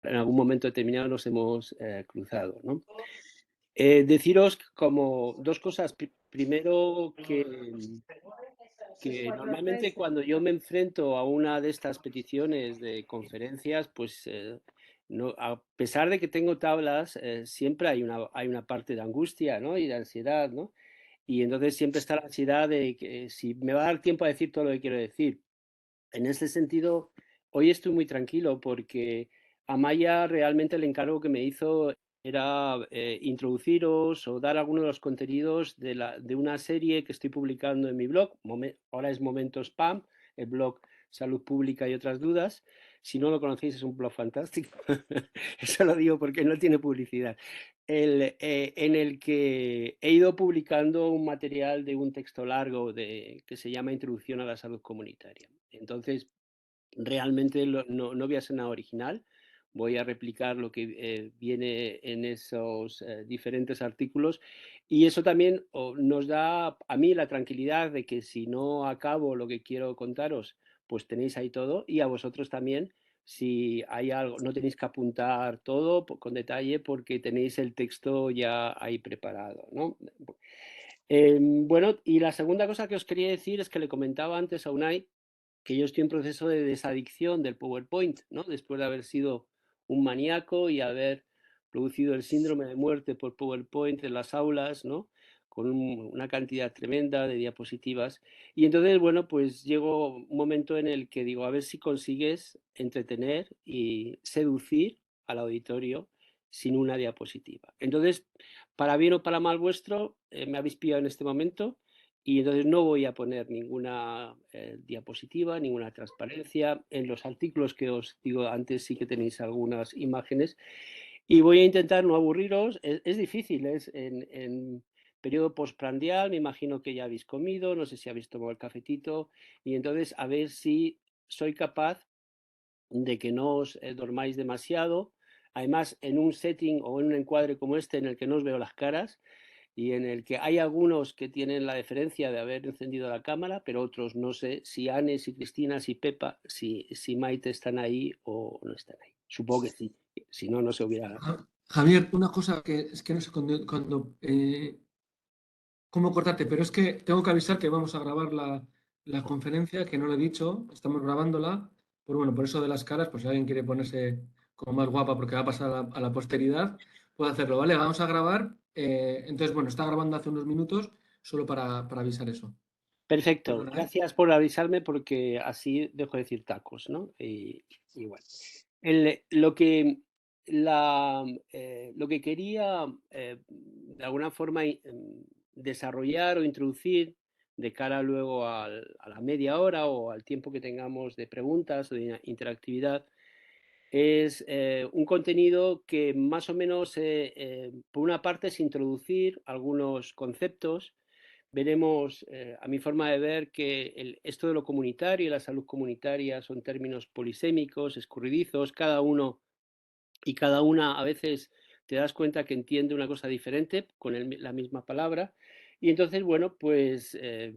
en algún momento determinado nos hemos cruzado, ¿no? Deciros como dos cosas. Primero, que normalmente cuando yo me enfrento a una de estas peticiones de conferencias, pues no, a pesar de que tengo tablas, siempre hay una parte de angustia, ¿no? Y de ansiedad, ¿no? Y entonces siempre está la ansiedad de que si me va a dar tiempo a decir todo lo que quiero decir. En ese sentido, hoy estoy muy tranquilo porque Amaya realmente el encargo que me hizo era introduciros o dar algunos de los contenidos de una serie que estoy publicando en mi blog. Ahora es Momento Spam, el blog Salud Pública y otras dudas. Si no lo conocéis, es un blog fantástico. Eso lo digo porque no tiene publicidad. En el que he ido publicando un material de un texto largo que se llama Introducción a la Salud Comunitaria. Entonces, realmente no voy a ser nada original, voy a replicar lo que viene en esos diferentes artículos y eso también nos da a mí la tranquilidad de que si no acabo lo que quiero contaros, pues tenéis ahí todo y a vosotros también. Si hay algo, no tenéis que apuntar todo con detalle porque tenéis el texto ya ahí preparado, ¿no? Bueno, y la segunda cosa que os quería decir es que le comentaba antes a Unai que yo estoy en proceso de desadicción del PowerPoint, ¿no? Después de haber sido un maníaco y haber producido el síndrome de muerte por PowerPoint en las aulas, ¿no? Con una cantidad tremenda de diapositivas. Y entonces, bueno, pues llegó un momento en el que digo, a ver si consigues entretener y seducir al auditorio sin una diapositiva. Entonces, para bien o para mal vuestro, me habéis pillado en este momento y entonces no voy a poner ninguna diapositiva, ninguna transparencia. En los artículos que os digo antes sí que tenéis algunas imágenes y voy a intentar no aburriros. Es difícil, es en periodo postprandial, me imagino que ya habéis comido, no sé si habéis tomado el cafetito y entonces a ver si soy capaz de que no os dormáis demasiado. Además, en un setting o en un encuadre como este en el que no os veo las caras, y en el que hay algunos que tienen la deferencia de haber encendido la cámara, pero otros no sé si Anne, si Cristina, si Pepa, si Maite están ahí o no están ahí. Supongo que sí, si no, no se hubiera... Javier, una cosa que es que no sé cómo cortarte, pero es que tengo que avisar que vamos a grabar la conferencia, que no lo he dicho, estamos grabándola. Bueno, por eso de las caras, pues si alguien quiere ponerse como más guapa porque va a pasar a la posteridad, puede hacerlo, ¿vale? Vamos a grabar. Entonces, bueno, está grabando hace unos minutos, solo para avisar eso. Perfecto, Perdona, ¿eh? gracias por avisarme porque así dejo de decir tacos, ¿no? Y bueno, el- lo que, lo que quería de alguna forma desarrollar o introducir de cara luego a la media hora o al tiempo que tengamos de preguntas o de interactividad es un contenido que más o menos, por una parte, es introducir algunos conceptos. Veremos, a mi forma de ver, que esto de lo comunitario y la salud comunitaria son términos polisémicos, escurridizos, cada uno y cada una a veces te das cuenta que entiende una cosa diferente con la misma palabra. Y entonces, bueno, pues eh,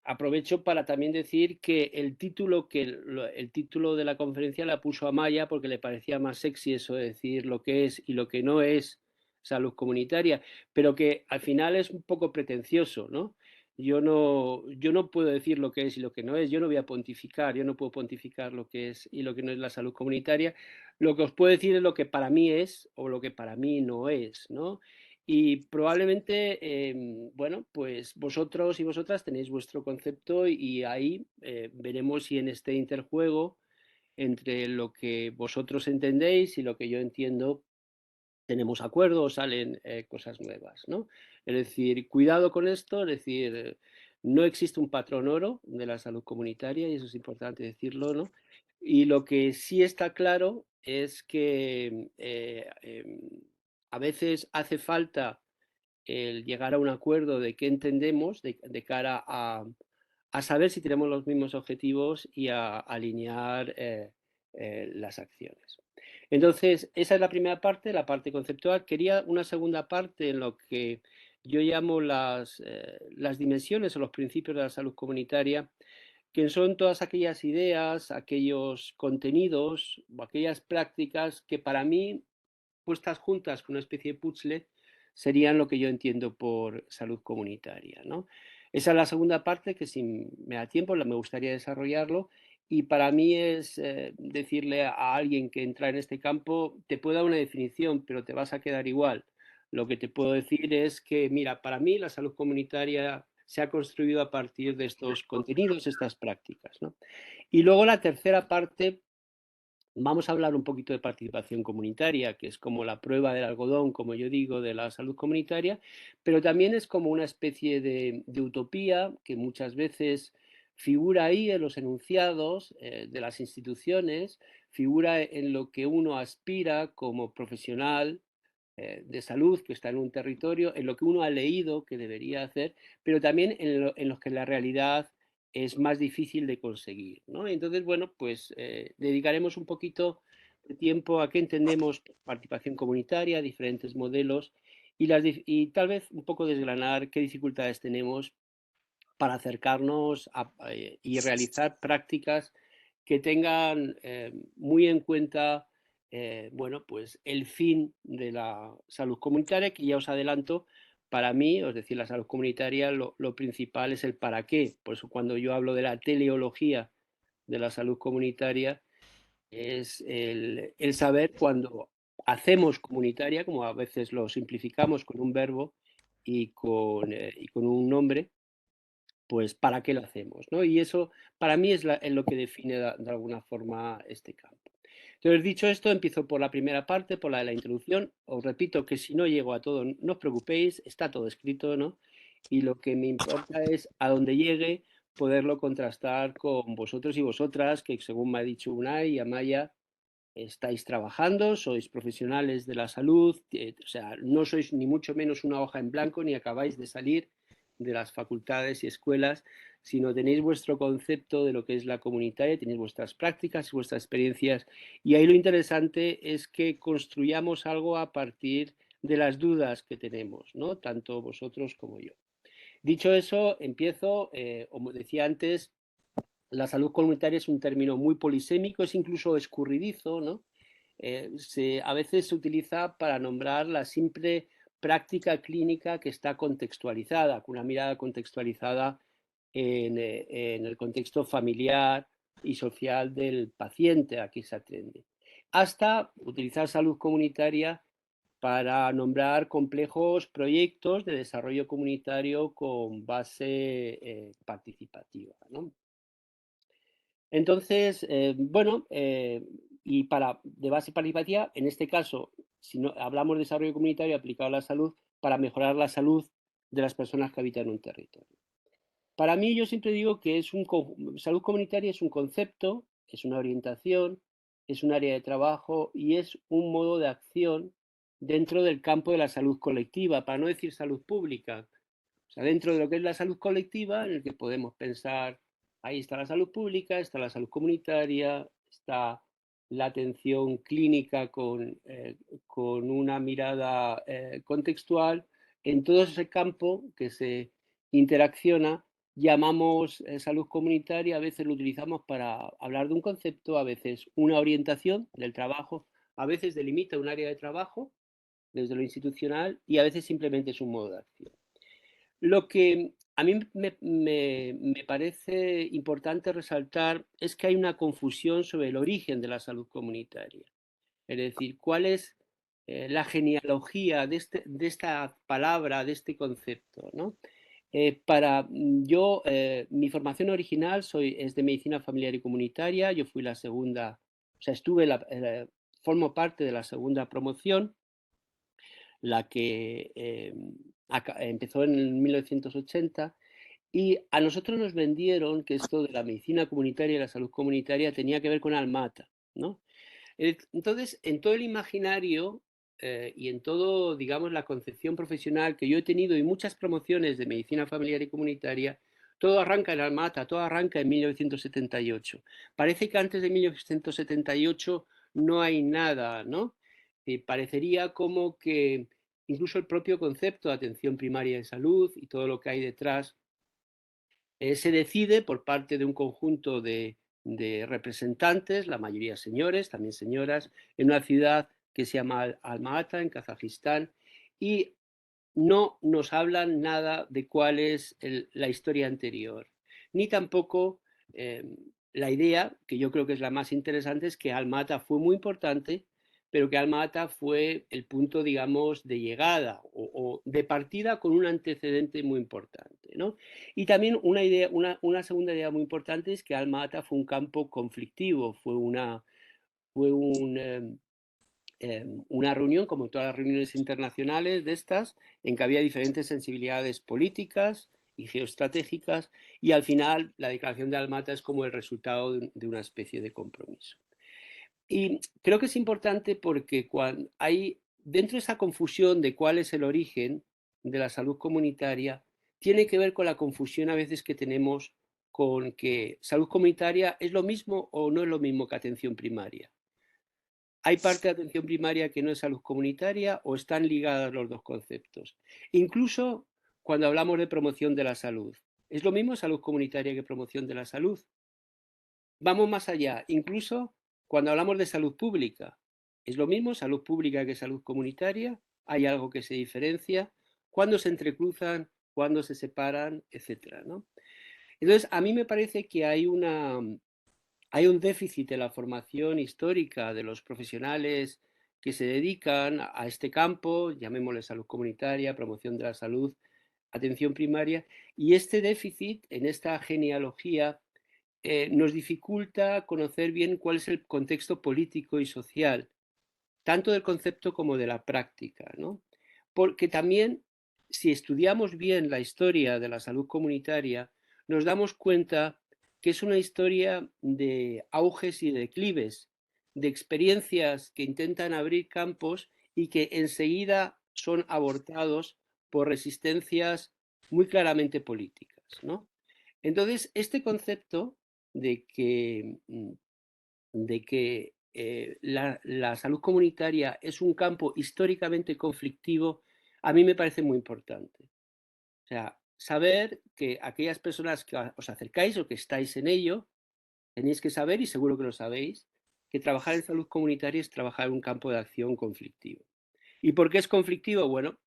aprovecho para también decir que el título de la conferencia la puso Amaya porque le parecía más sexy eso de decir lo que es y lo que no es salud comunitaria, pero que al final es un poco pretencioso, ¿no? Yo no puedo decir lo que es y lo que no es, yo no voy a pontificar, yo no puedo pontificar lo que es y lo que no es la salud comunitaria. Lo que os puedo decir es lo que para mí es o lo que para mí no es, ¿no? Y probablemente, bueno, pues vosotros y vosotras tenéis vuestro concepto y ahí veremos si en este interjuego entre lo que vosotros entendéis y lo que yo entiendo tenemos acuerdo o salen cosas nuevas, ¿no? Es decir, cuidado con esto, es decir, no existe un patrón oro de la salud comunitaria y eso es importante decirlo, ¿no? Y lo que sí está claro es que a veces hace falta el llegar a un acuerdo de qué entendemos de cara a saber si tenemos los mismos objetivos y a alinear las acciones. Entonces, esa es la primera parte, la parte conceptual. Quería una segunda parte en lo que yo llamo las dimensiones o los principios de la salud comunitaria, que son todas aquellas ideas, aquellos contenidos o aquellas prácticas que para mí, puestas juntas con una especie de puzzle, serían lo que yo entiendo por salud comunitaria, ¿no? Esa es la segunda parte que si me da tiempo me gustaría desarrollarlo y para mí es decirle a alguien que entra en este campo, te puedo dar una definición, pero te vas a quedar igual. Lo que te puedo decir es que, mira, para mí la salud comunitaria se ha construido a partir de estos contenidos, estas prácticas, ¿no? Y luego la tercera parte, vamos a hablar un poquito de participación comunitaria, que es como la prueba del algodón, como yo digo, de la salud comunitaria, pero también es como una especie de utopía que muchas veces figura ahí en los enunciados de las instituciones, figura en lo que uno aspira como profesional de salud que está en un territorio, en lo que uno ha leído que debería hacer, pero también en los que la realidad es más difícil de conseguir, ¿no? Entonces, bueno, pues dedicaremos un poquito de tiempo a qué entendemos participación comunitaria, diferentes modelos y tal vez un poco desgranar qué dificultades tenemos para acercarnos y realizar prácticas que tengan muy en cuenta bueno, pues el fin de la salud comunitaria, que ya os adelanto, para mí, es decir, la salud comunitaria, lo principal es el para qué. Por eso cuando yo hablo de la teleología de la salud comunitaria, es el saber cuando hacemos comunitaria, como a veces lo simplificamos con un verbo y con un nombre, pues ¿para qué lo hacemos? ¿No? Y eso para mí es lo que define de alguna forma este campo. Entonces, dicho esto, empiezo por la primera parte, por la de la introducción. Os repito que si no llego a todo, no os preocupéis, está todo escrito, ¿no? Y lo que me importa es a donde llegue poderlo contrastar con vosotros y vosotras, que según me ha dicho Unai y Amaya, estáis trabajando, sois profesionales de la salud, o sea, no sois ni mucho menos una hoja en blanco ni acabáis de salir de las facultades y escuelas, sino tenéis vuestro concepto de lo que es la comunitaria, tenéis vuestras prácticas y vuestras experiencias. Y ahí lo interesante es que construyamos algo a partir de las dudas que tenemos, ¿no? Tanto vosotros como yo. Dicho eso, empiezo, como decía antes, la salud comunitaria es un término muy polisémico, es incluso escurridizo, ¿no? A veces se utiliza para nombrar la simple práctica clínica que está contextualizada, con una mirada contextualizada en el contexto familiar y social del paciente a que se atiende. Hasta utilizar salud comunitaria para nombrar complejos proyectos de desarrollo comunitario con base participativa, ¿no? Entonces, bueno, y de base participativa, en este caso, si no, hablamos de desarrollo comunitario aplicado a la salud, para mejorar la salud de las personas que habitan un territorio. Para mí, yo siempre digo que salud comunitaria es un concepto, es una orientación, es un área de trabajo y es un modo de acción dentro del campo de la salud colectiva, para no decir salud pública, o sea, dentro de lo que es la salud colectiva, en el que podemos pensar, ahí está la salud pública, está la salud comunitaria, está la atención clínica con una mirada contextual. En todo ese campo que se interacciona, llamamos salud comunitaria, a veces lo utilizamos para hablar de un concepto, a veces una orientación del trabajo, a veces delimita un área de trabajo desde lo institucional y a veces simplemente es un modo de acción. Lo que a mí me parece importante resaltar es que hay una confusión sobre el origen de la salud comunitaria. Es decir, cuál es la genealogía de esta palabra, de este concepto, ¿no? Mi formación original es de medicina familiar y comunitaria. Yo fui la segunda, o sea, formo parte de la segunda promoción, la que empezó en 1980, y a nosotros nos vendieron que esto de la medicina comunitaria y la salud comunitaria tenía que ver con Almata, ¿no? Entonces, en todo el imaginario y en todo, digamos, la concepción profesional que yo he tenido y muchas promociones de medicina familiar y comunitaria, todo arranca en Almata, todo arranca en 1978. Parece que antes de 1978 no hay nada, ¿no? Parecería como que incluso el propio concepto de atención primaria de salud y todo lo que hay detrás se decide por parte de un conjunto de representantes, la mayoría señores, también señoras, en una ciudad que se llama Alma-Ata, en Kazajistán, y no nos hablan nada de cuál es la historia anterior, ni tampoco eh, la idea, que yo creo que es la más interesante, es que Alma-Ata fue muy importante, pero que Alma-Ata fue el punto, digamos, de llegada o de partida con un antecedente muy importante, ¿no? Y también una idea, una segunda idea muy importante es que Alma-Ata fue un campo conflictivo, fue una reunión, como todas las reuniones internacionales de estas, en que había diferentes sensibilidades políticas y geoestratégicas, y al final la declaración de Almata es como el resultado de una especie de compromiso. Y creo que es importante porque cuando hay, dentro de esa confusión de cuál es el origen de la salud comunitaria, tiene que ver con la confusión a veces que tenemos con que salud comunitaria es lo mismo o no es lo mismo que atención primaria. Hay parte de atención primaria que no es salud comunitaria o están ligados los dos conceptos. Incluso cuando hablamos de promoción de la salud. ¿Es lo mismo salud comunitaria que promoción de la salud? Vamos más allá. Incluso cuando hablamos de salud pública. ¿Es lo mismo salud pública que salud comunitaria? ¿Hay algo que se diferencia? ¿Cuándo se entrecruzan? ¿Cuándo se separan? Etcétera, ¿no? Entonces, a mí me parece que hay un déficit en la formación histórica de los profesionales que se dedican a este campo, llamémosle salud comunitaria, promoción de la salud, atención primaria, y este déficit en esta genealogía nos dificulta conocer bien cuál es el contexto político y social, tanto del concepto como de la práctica, ¿no? Porque también, si estudiamos bien la historia de la salud comunitaria, nos damos cuenta que es una historia de auges y declives, de experiencias que intentan abrir campos y que enseguida son abortados por resistencias muy claramente políticas, ¿no? Entonces, este concepto de que la salud comunitaria es un campo históricamente conflictivo, a mí me parece muy importante. O sea, saber que aquellas personas que os acercáis o que estáis en ello, tenéis que saber, y seguro que lo sabéis, que trabajar en salud comunitaria es trabajar en un campo de acción conflictivo. ¿Y por qué es conflictivo? Bueno,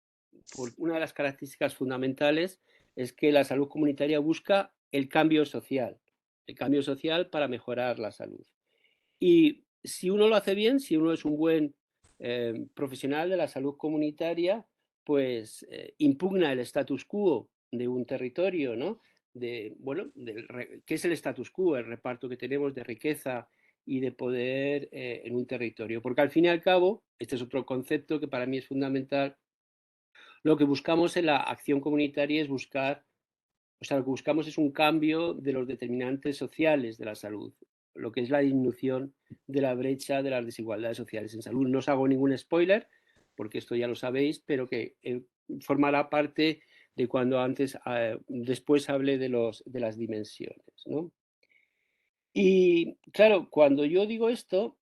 una de las características fundamentales es que la salud comunitaria busca el cambio social para mejorar la salud. Y si uno lo hace bien, si uno es un buen profesional de la salud comunitaria, pues impugna el status quo de un territorio, ¿no? Bueno, ¿qué es el status quo? El reparto que tenemos de riqueza y de poder en un territorio. Porque al fin y al cabo, este es otro concepto que para mí es fundamental, lo que buscamos en la acción comunitaria es buscar, o sea, lo que buscamos es un cambio de los determinantes sociales de la salud, lo que es la disminución de la brecha de las desigualdades sociales en salud. No os hago ningún spoiler, porque esto ya lo sabéis, pero que formará parte de cuando después hable de las dimensiones, ¿no? Y claro, cuando yo digo esto,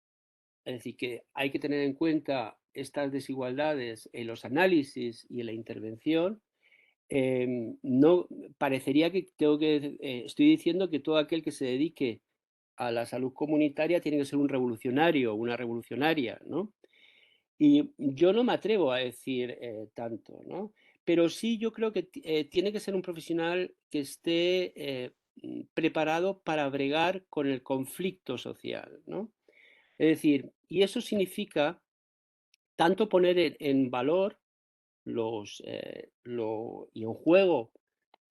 es decir, que hay que tener en cuenta estas desigualdades en los análisis y en la intervención, no parecería que estoy diciendo que todo aquel que se dedique a la salud comunitaria tiene que ser un revolucionario o una revolucionaria, ¿no? Y yo no me atrevo a decir tanto, ¿no? Pero sí yo creo que tiene que ser un profesional que esté preparado para bregar con el conflicto social, ¿no? Es decir, y eso significa tanto poner en valor y en juego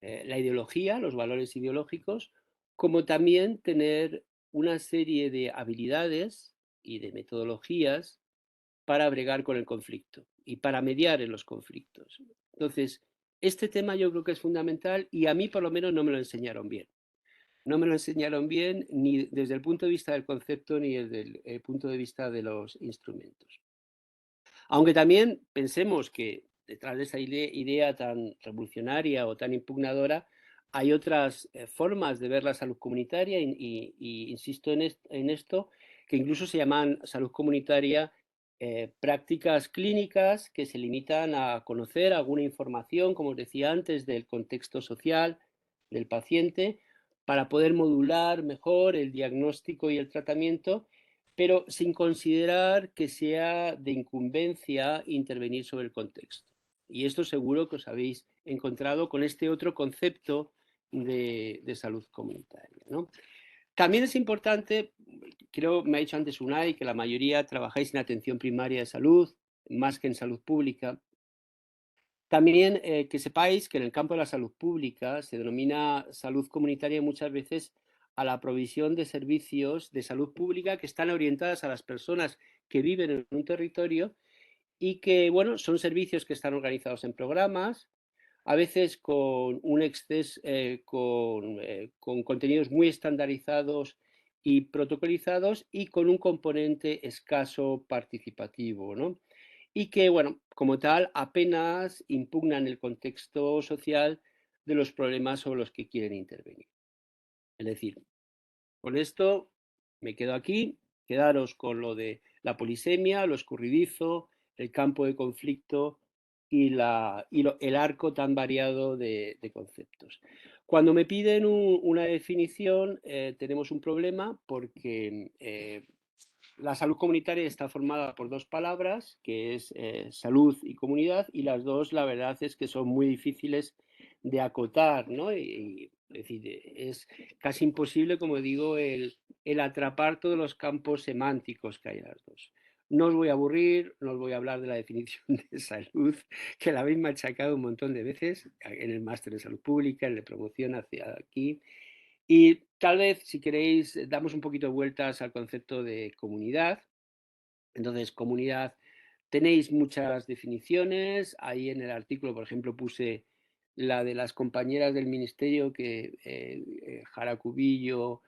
la ideología, los valores ideológicos, como también tener una serie de habilidades y de metodologías para bregar con el conflicto y para mediar en los conflictos. Entonces, este tema yo creo que es fundamental y a mí por lo menos no me lo enseñaron bien. No me lo enseñaron bien ni desde el punto de vista del concepto ni desde el punto de vista de los instrumentos. Aunque también pensemos que detrás de esa idea tan revolucionaria o tan impugnadora hay otras formas de ver la salud comunitaria y insisto en esto, que incluso se llaman salud comunitaria prácticas clínicas que se limitan a conocer alguna información, como os decía antes, del contexto social, del paciente para poder modular mejor el diagnóstico y el tratamiento, pero sin considerar que sea de incumbencia intervenir sobre el contexto. Y esto seguro que os habéis encontrado con este otro concepto de salud comunitaria, ¿no? También es importante, creo, me ha dicho antes Unai, que la mayoría trabajáis en atención primaria de salud, más que en salud pública. También que sepáis que en el campo de la salud pública se denomina salud comunitaria muchas veces a la provisión de servicios de salud pública que están orientadas a las personas que viven en un territorio y que, bueno, son servicios que están organizados en programas, a veces con un exceso, con contenidos muy estandarizados y protocolizados y con un componente escaso participativo, ¿no? Y que, bueno, como tal, apenas impugnan el contexto social de los problemas sobre los que quieren intervenir. Es decir, con esto me quedo aquí, quedaros con lo de la polisemia, lo escurridizo, el campo de conflicto y el arco tan variado de conceptos. Cuando me piden una definición, tenemos un problema porque la salud comunitaria está formada por dos palabras, que es salud y comunidad, y las dos, la verdad es que son muy difíciles de acotar, ¿no? Es decir, es casi imposible, como digo, el atrapar todos los campos semánticos que hay en las dos. No os voy a aburrir, no os voy a hablar de la definición de salud, que la habéis machacado un montón de veces en el máster de salud pública, en el de promoción hacia aquí. Y tal vez, si queréis, damos un poquito de vueltas al concepto de comunidad. Entonces, comunidad, tenéis muchas definiciones. Ahí en el artículo, por ejemplo, puse la de las compañeras del ministerio, que Jara Cubillo,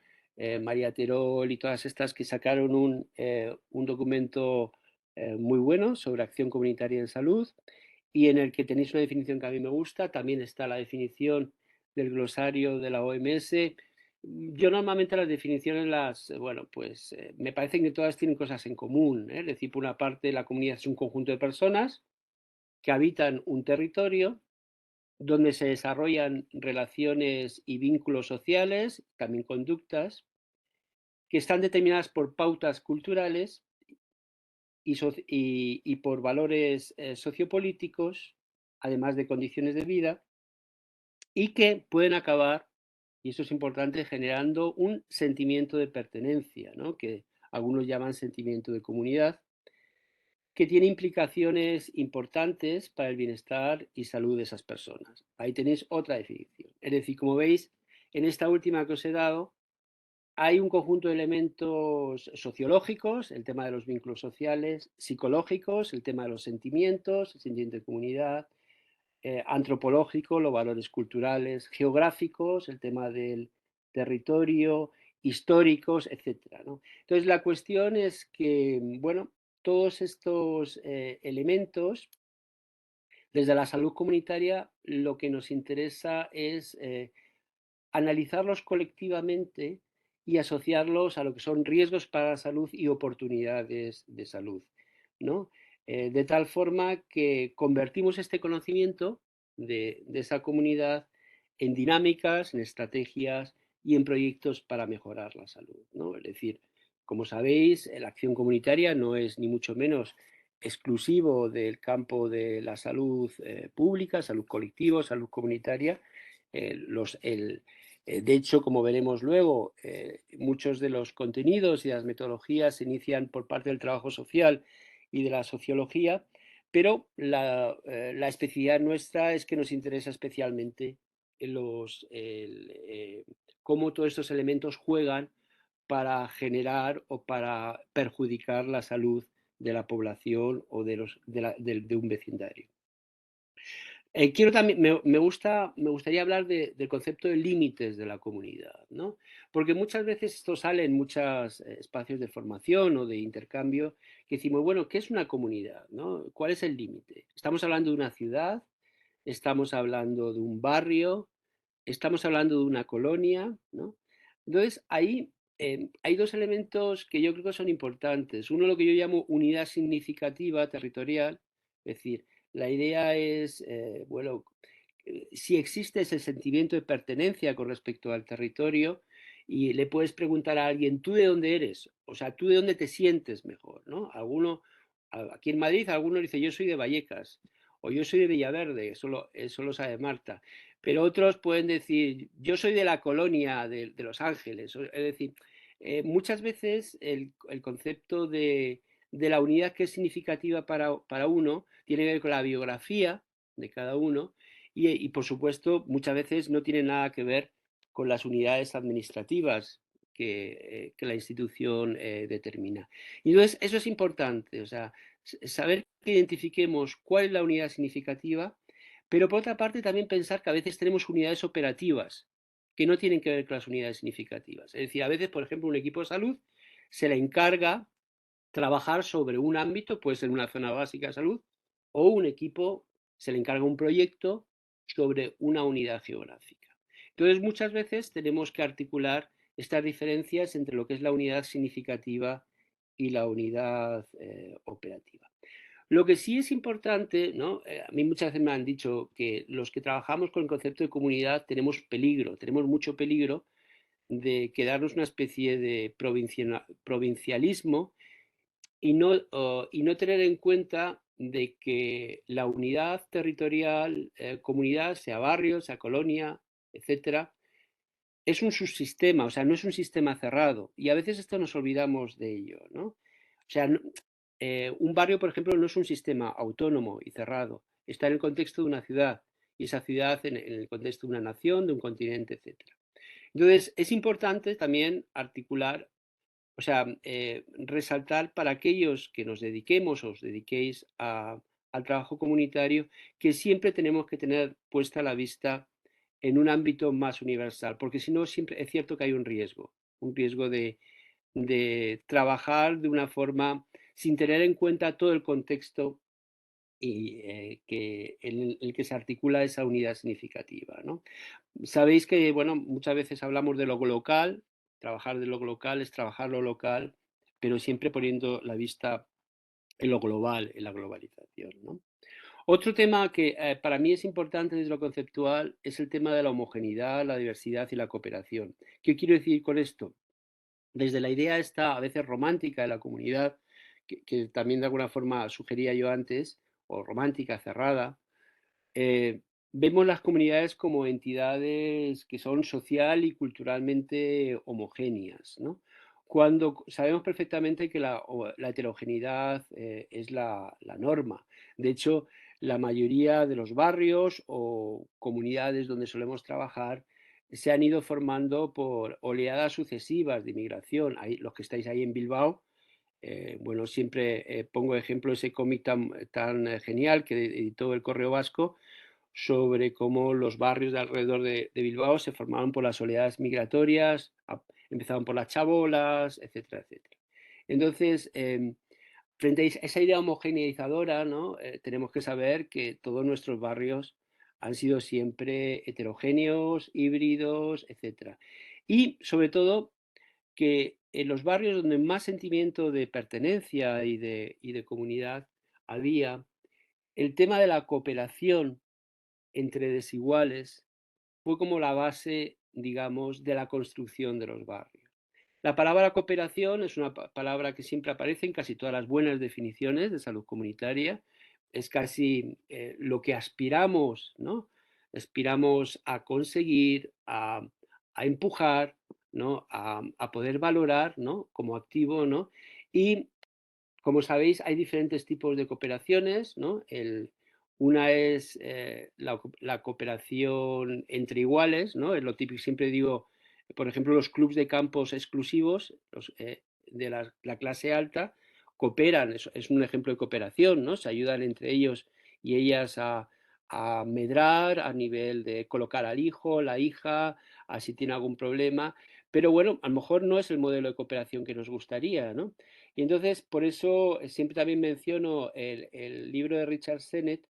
María Terol y todas estas que sacaron un documento muy bueno sobre acción comunitaria en salud y en el que tenéis una definición que a mí me gusta. También está la definición del glosario de la OMS. Yo normalmente las definiciones bueno, pues me parecen que todas tienen cosas en común, ¿eh? Es decir, por una parte la comunidad es un conjunto de personas que habitan un territorio donde se desarrollan relaciones y vínculos sociales, también conductas, que están determinadas por pautas culturales y por valores sociopolíticos, además de condiciones de vida, y que pueden acabar, y eso es importante, generando un sentimiento de pertenencia, ¿no? Que algunos llaman sentimiento de comunidad, que tiene implicaciones importantes para el bienestar y salud de esas personas. Ahí tenéis otra definición. Es decir, como veis, en esta última que os he dado, hay un conjunto de elementos sociológicos, el tema de los vínculos sociales, psicológicos, el tema de los sentimientos, el sentimiento de comunidad, antropológico, los valores culturales, geográficos, el tema del territorio, históricos, etcétera, ¿no? Entonces, la cuestión es que, bueno, todos estos elementos, desde la salud comunitaria, lo que nos interesa es analizarlos colectivamente y asociarlos a lo que son riesgos para la salud y oportunidades de salud, ¿no? De tal forma que convertimos este conocimiento de esa comunidad en dinámicas, en estrategias y en proyectos para mejorar la salud, ¿no? Es decir, como sabéis, la acción comunitaria no es ni mucho menos exclusivo del campo de la salud pública, salud colectiva, salud comunitaria. De hecho, como veremos luego, muchos de los contenidos y las metodologías se inician por parte del trabajo social y de la sociología, pero la especialidad nuestra es que nos interesa especialmente cómo todos estos elementos juegan para generar o para perjudicar la salud de la población o de un vecindario. Quiero también, me gustaría hablar del concepto de límites de la comunidad, ¿no? Porque muchas veces esto sale en muchos espacios de formación o de intercambio, que decimos, bueno, ¿qué es una comunidad, no? ¿Cuál es el límite? ¿Estamos hablando de una ciudad? ¿Estamos hablando de un barrio? ¿Estamos hablando de una colonia, no? Entonces, ahí hay dos elementos que yo creo que son importantes. Uno, lo que yo llamo unidad significativa territorial, es decir, la idea es, bueno, si existe ese sentimiento de pertenencia con respecto al territorio y le puedes preguntar a alguien, ¿tú de dónde eres? O sea, ¿tú de dónde te sientes mejor? ¿No? Aquí en Madrid, alguno dice, yo soy de Vallecas o yo soy de Villaverde, eso lo sabe Marta. Pero otros pueden decir, yo soy de la colonia de Los Ángeles. Es decir, muchas veces el concepto de la unidad que es significativa para uno tiene que ver con la biografía de cada uno y, por supuesto, muchas veces no tiene nada que ver con las unidades administrativas que la institución determina. Y entonces, eso es importante, o sea, saber que identifiquemos cuál es la unidad significativa, pero por otra parte también pensar que a veces tenemos unidades operativas que no tienen que ver con las unidades significativas. Es decir, a veces, por ejemplo, un equipo de salud se le encarga trabajar sobre un ámbito, puede ser una zona básica de salud, o un equipo se le encarga un proyecto sobre una unidad geográfica. Entonces, muchas veces tenemos que articular estas diferencias entre lo que es la unidad significativa y la unidad operativa. Lo que sí es importante, ¿no? A mí muchas veces me han dicho que los que trabajamos con el concepto de comunidad tenemos mucho peligro de quedarnos una especie de provincialismo y no tener en cuenta de que la unidad territorial, comunidad, sea barrio, sea colonia, etcétera, es un subsistema, o sea, no es un sistema cerrado. Y a veces esto nos olvidamos de ello, ¿no? O sea, un barrio, por ejemplo, no es un sistema autónomo y cerrado. Está en el contexto de una ciudad y esa ciudad en el contexto de una nación, de un continente, etcétera. Entonces, es importante también articular, o sea, resaltar para aquellos que nos dediquemos o os dediquéis al trabajo comunitario, que siempre tenemos que tener puesta la vista en un ámbito más universal, porque si no, siempre es cierto que hay un riesgo de trabajar de una forma sin tener en cuenta todo el contexto y en el que se articula esa unidad significativa, ¿no? Sabéis que, bueno, muchas veces hablamos de lo local, trabajar de lo local es trabajar lo local, pero siempre poniendo la vista en lo global, en la globalización, ¿no? Otro tema que para mí es importante desde lo conceptual es el tema de la homogeneidad, la diversidad y la cooperación. ¿Qué quiero decir con esto? Desde la idea esta a veces romántica de la comunidad, que también de alguna forma sugería yo antes, o romántica, cerrada, vemos las comunidades como entidades que son social y culturalmente homogéneas, ¿no? Cuando sabemos perfectamente que la heterogeneidad es la norma. De hecho, la mayoría de los barrios o comunidades donde solemos trabajar se han ido formando por oleadas sucesivas de inmigración. Ahí, los que estáis ahí en Bilbao, bueno, siempre pongo ejemplo ese cómic tan genial que editó el Correo Vasco sobre cómo los barrios de alrededor de Bilbao se formaban por las oleadas migratorias, empezaban por las chabolas, etcétera, etcétera. Entonces, frente a esa idea homogeneizadora, ¿no? Tenemos que saber que todos nuestros barrios han sido siempre heterogéneos, híbridos, etcétera. Y sobre todo que en los barrios donde más sentimiento de pertenencia y de comunidad había, el tema de la cooperación entre desiguales fue como la base, digamos, de la construcción de los barrios. La palabra cooperación es una palabra que siempre aparece en casi todas las buenas definiciones de salud comunitaria. Es casi lo que aspiramos, ¿no? Aspiramos a conseguir, a empujar, ¿no? A poder valorar, ¿no? Como activo, ¿no? Y como sabéis, hay diferentes tipos de cooperaciones, ¿no? Una es la cooperación entre iguales, ¿no? Es lo típico, siempre digo, por ejemplo, los clubes de campos exclusivos de la clase alta cooperan, es un ejemplo de cooperación, ¿no? Se ayudan entre ellos y ellas a medrar a nivel de colocar al hijo, la hija, a si tiene algún problema. Pero bueno, a lo mejor no es el modelo de cooperación que nos gustaría, ¿no? Y entonces, por eso siempre también menciono el libro de Richard Sennett.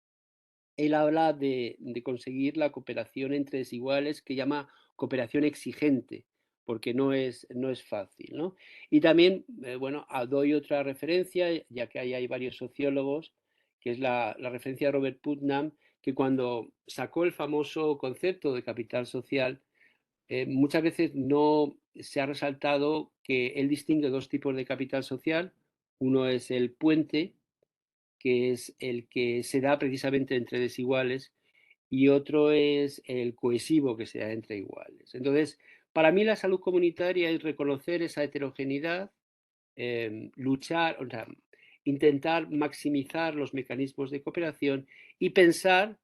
Él habla de conseguir la cooperación entre desiguales, que llama cooperación exigente, porque no es fácil, ¿no? Y también, bueno, doy otra referencia, ya que ahí hay varios sociólogos, que es la referencia de Robert Putnam, que cuando sacó el famoso concepto de capital social, muchas veces no se ha resaltado que él distingue dos tipos de capital social. Uno es el puente, que es el que se da precisamente entre desiguales, y otro es el cohesivo, que se da entre iguales. Entonces, para mí la salud comunitaria es reconocer esa heterogeneidad, luchar, o sea, intentar maximizar los mecanismos de cooperación y pensar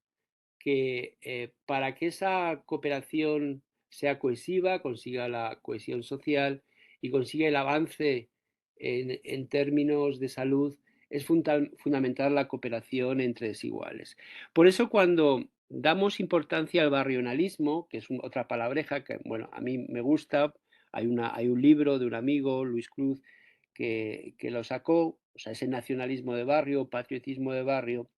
que para que esa cooperación sea cohesiva, consiga la cohesión social y consiga el avance en términos de salud, es fundamental la cooperación entre desiguales. Por eso cuando damos importancia al barrionalismo, que es otra palabreja que, bueno, a mí me gusta, hay un libro de un amigo, Luis Cruz, que lo sacó, o sea, ese nacionalismo de barrio, patriotismo de barrio.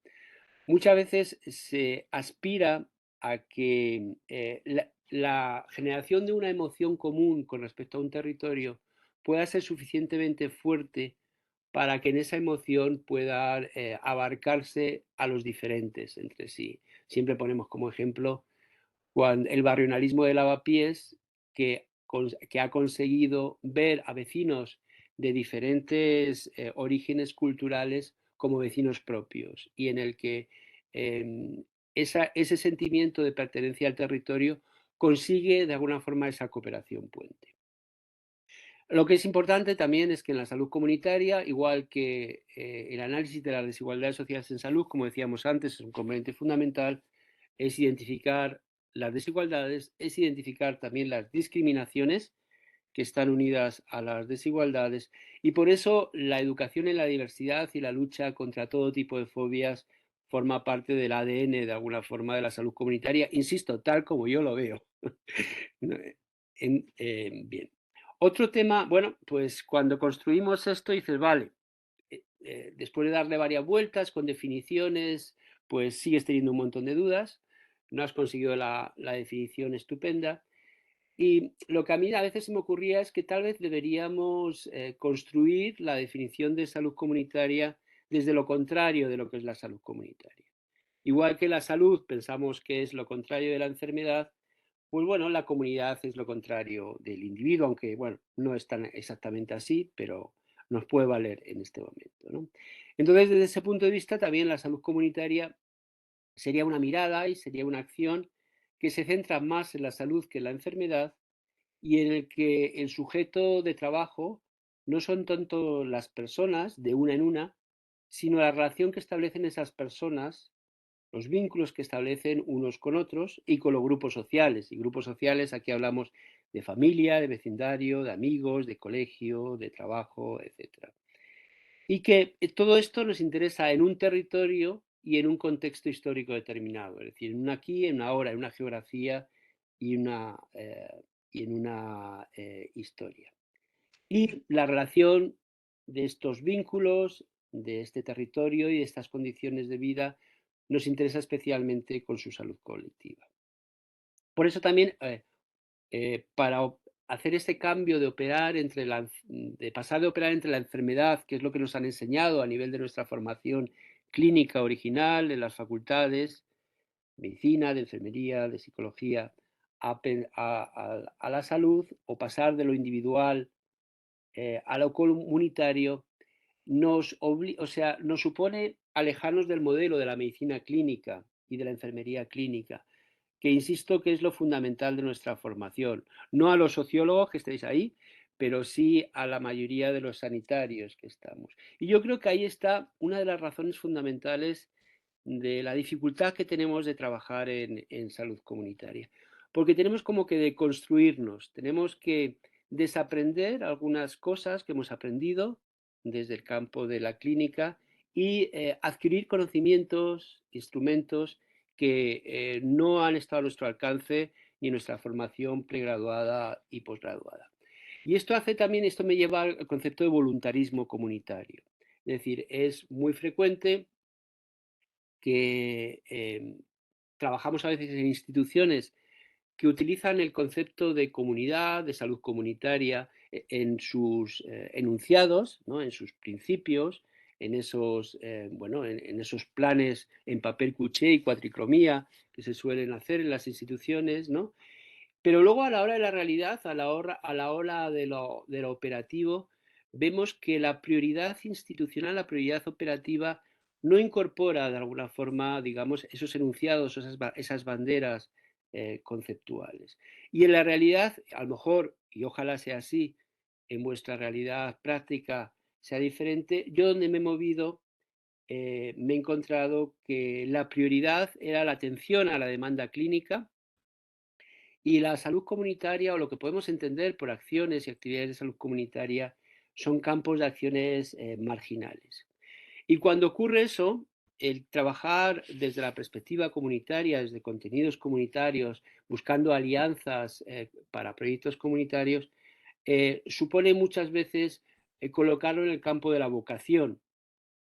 Muchas veces se aspira a que la generación de una emoción común con respecto a un territorio pueda ser suficientemente fuerte para que en esa emoción pueda abarcarse a los diferentes entre sí. Siempre ponemos como ejemplo el barrionalismo de Lavapiés, que ha conseguido ver a vecinos de diferentes orígenes culturales como vecinos propios, y en el que eh, ese sentimiento de pertenencia al territorio consigue de alguna forma esa cooperación puente. Lo que es importante también es que en la salud comunitaria, igual que el análisis de las desigualdades sociales en salud, como decíamos antes, es un componente fundamental, es identificar las desigualdades, es identificar también las discriminaciones que están unidas a las desigualdades, y por eso la educación en la diversidad y la lucha contra todo tipo de fobias forma parte del ADN de alguna forma de la salud comunitaria, insisto, tal como yo lo veo. Bien. Otro tema, bueno, pues cuando construimos esto dices, vale, después de darle varias vueltas con definiciones, pues sigues teniendo un montón de dudas, no has conseguido la definición estupenda. Y lo que a mí a veces se me ocurría es que tal vez deberíamos construir la definición de salud comunitaria desde lo contrario de lo que es la salud comunitaria. Igual que la salud pensamos que es lo contrario de la enfermedad, pues bueno, la comunidad es lo contrario del individuo, aunque bueno, no es tan exactamente así, pero nos puede valer en este momento, ¿no? Entonces, desde ese punto de vista, también la salud comunitaria sería una mirada y sería una acción que se centra más en la salud que en la enfermedad, y en el que el sujeto de trabajo no son tanto las personas de una en una, sino la relación que establecen esas personas, los vínculos que establecen unos con otros y con los grupos sociales. Y grupos sociales, aquí hablamos de familia, de vecindario, de amigos, de colegio, de trabajo, etc. Y que todo esto nos interesa en un territorio y en un contexto histórico determinado, es decir, en una aquí, en una ahora, en una geografía y, y en una historia. Y la relación de estos vínculos, de este territorio y de estas condiciones de vida nos interesa especialmente con su salud colectiva. Por eso también, para hacer este cambio de operar de pasar de operar entre la enfermedad, que es lo que nos han enseñado a nivel de nuestra formación clínica original en las facultades, medicina, de enfermería, de psicología, a la salud, o pasar de lo individual a lo comunitario, o sea, nos supone alejarnos del modelo de la medicina clínica y de la enfermería clínica, que insisto que es lo fundamental de nuestra formación. No a los sociólogos que estéis ahí, pero sí a la mayoría de los sanitarios que estamos. Y yo creo que ahí está una de las razones fundamentales de la dificultad que tenemos de trabajar en salud comunitaria. Porque tenemos como que deconstruirnos, tenemos que desaprender algunas cosas que hemos aprendido desde el campo de la clínica y adquirir conocimientos, instrumentos que no han estado a nuestro alcance ni en nuestra formación pregraduada y posgraduada. Y esto hace también, esto me lleva al concepto de voluntarismo comunitario. Es decir, es muy frecuente que trabajamos a veces en instituciones que utilizan el concepto de comunidad, de salud comunitaria, en sus enunciados, ¿no? En sus principios, bueno, en esos planes en papel cuché y cuatricromía que se suelen hacer en las instituciones, ¿no? Pero luego a la hora de la realidad, a la hora de lo operativo, vemos que la prioridad institucional, la prioridad operativa, no incorpora de alguna forma, digamos, esos enunciados, esas banderas conceptuales. Y en la realidad, a lo mejor, y ojalá sea así, en vuestra realidad práctica sea diferente, yo donde me he movido, me he encontrado que la prioridad era la atención a la demanda clínica, y la salud comunitaria, o lo que podemos entender por acciones y actividades de salud comunitaria, son campos de acciones marginales. Y cuando ocurre eso, el trabajar desde la perspectiva comunitaria, desde contenidos comunitarios, buscando alianzas para proyectos comunitarios, supone muchas veces colocarlo en el campo de la vocación,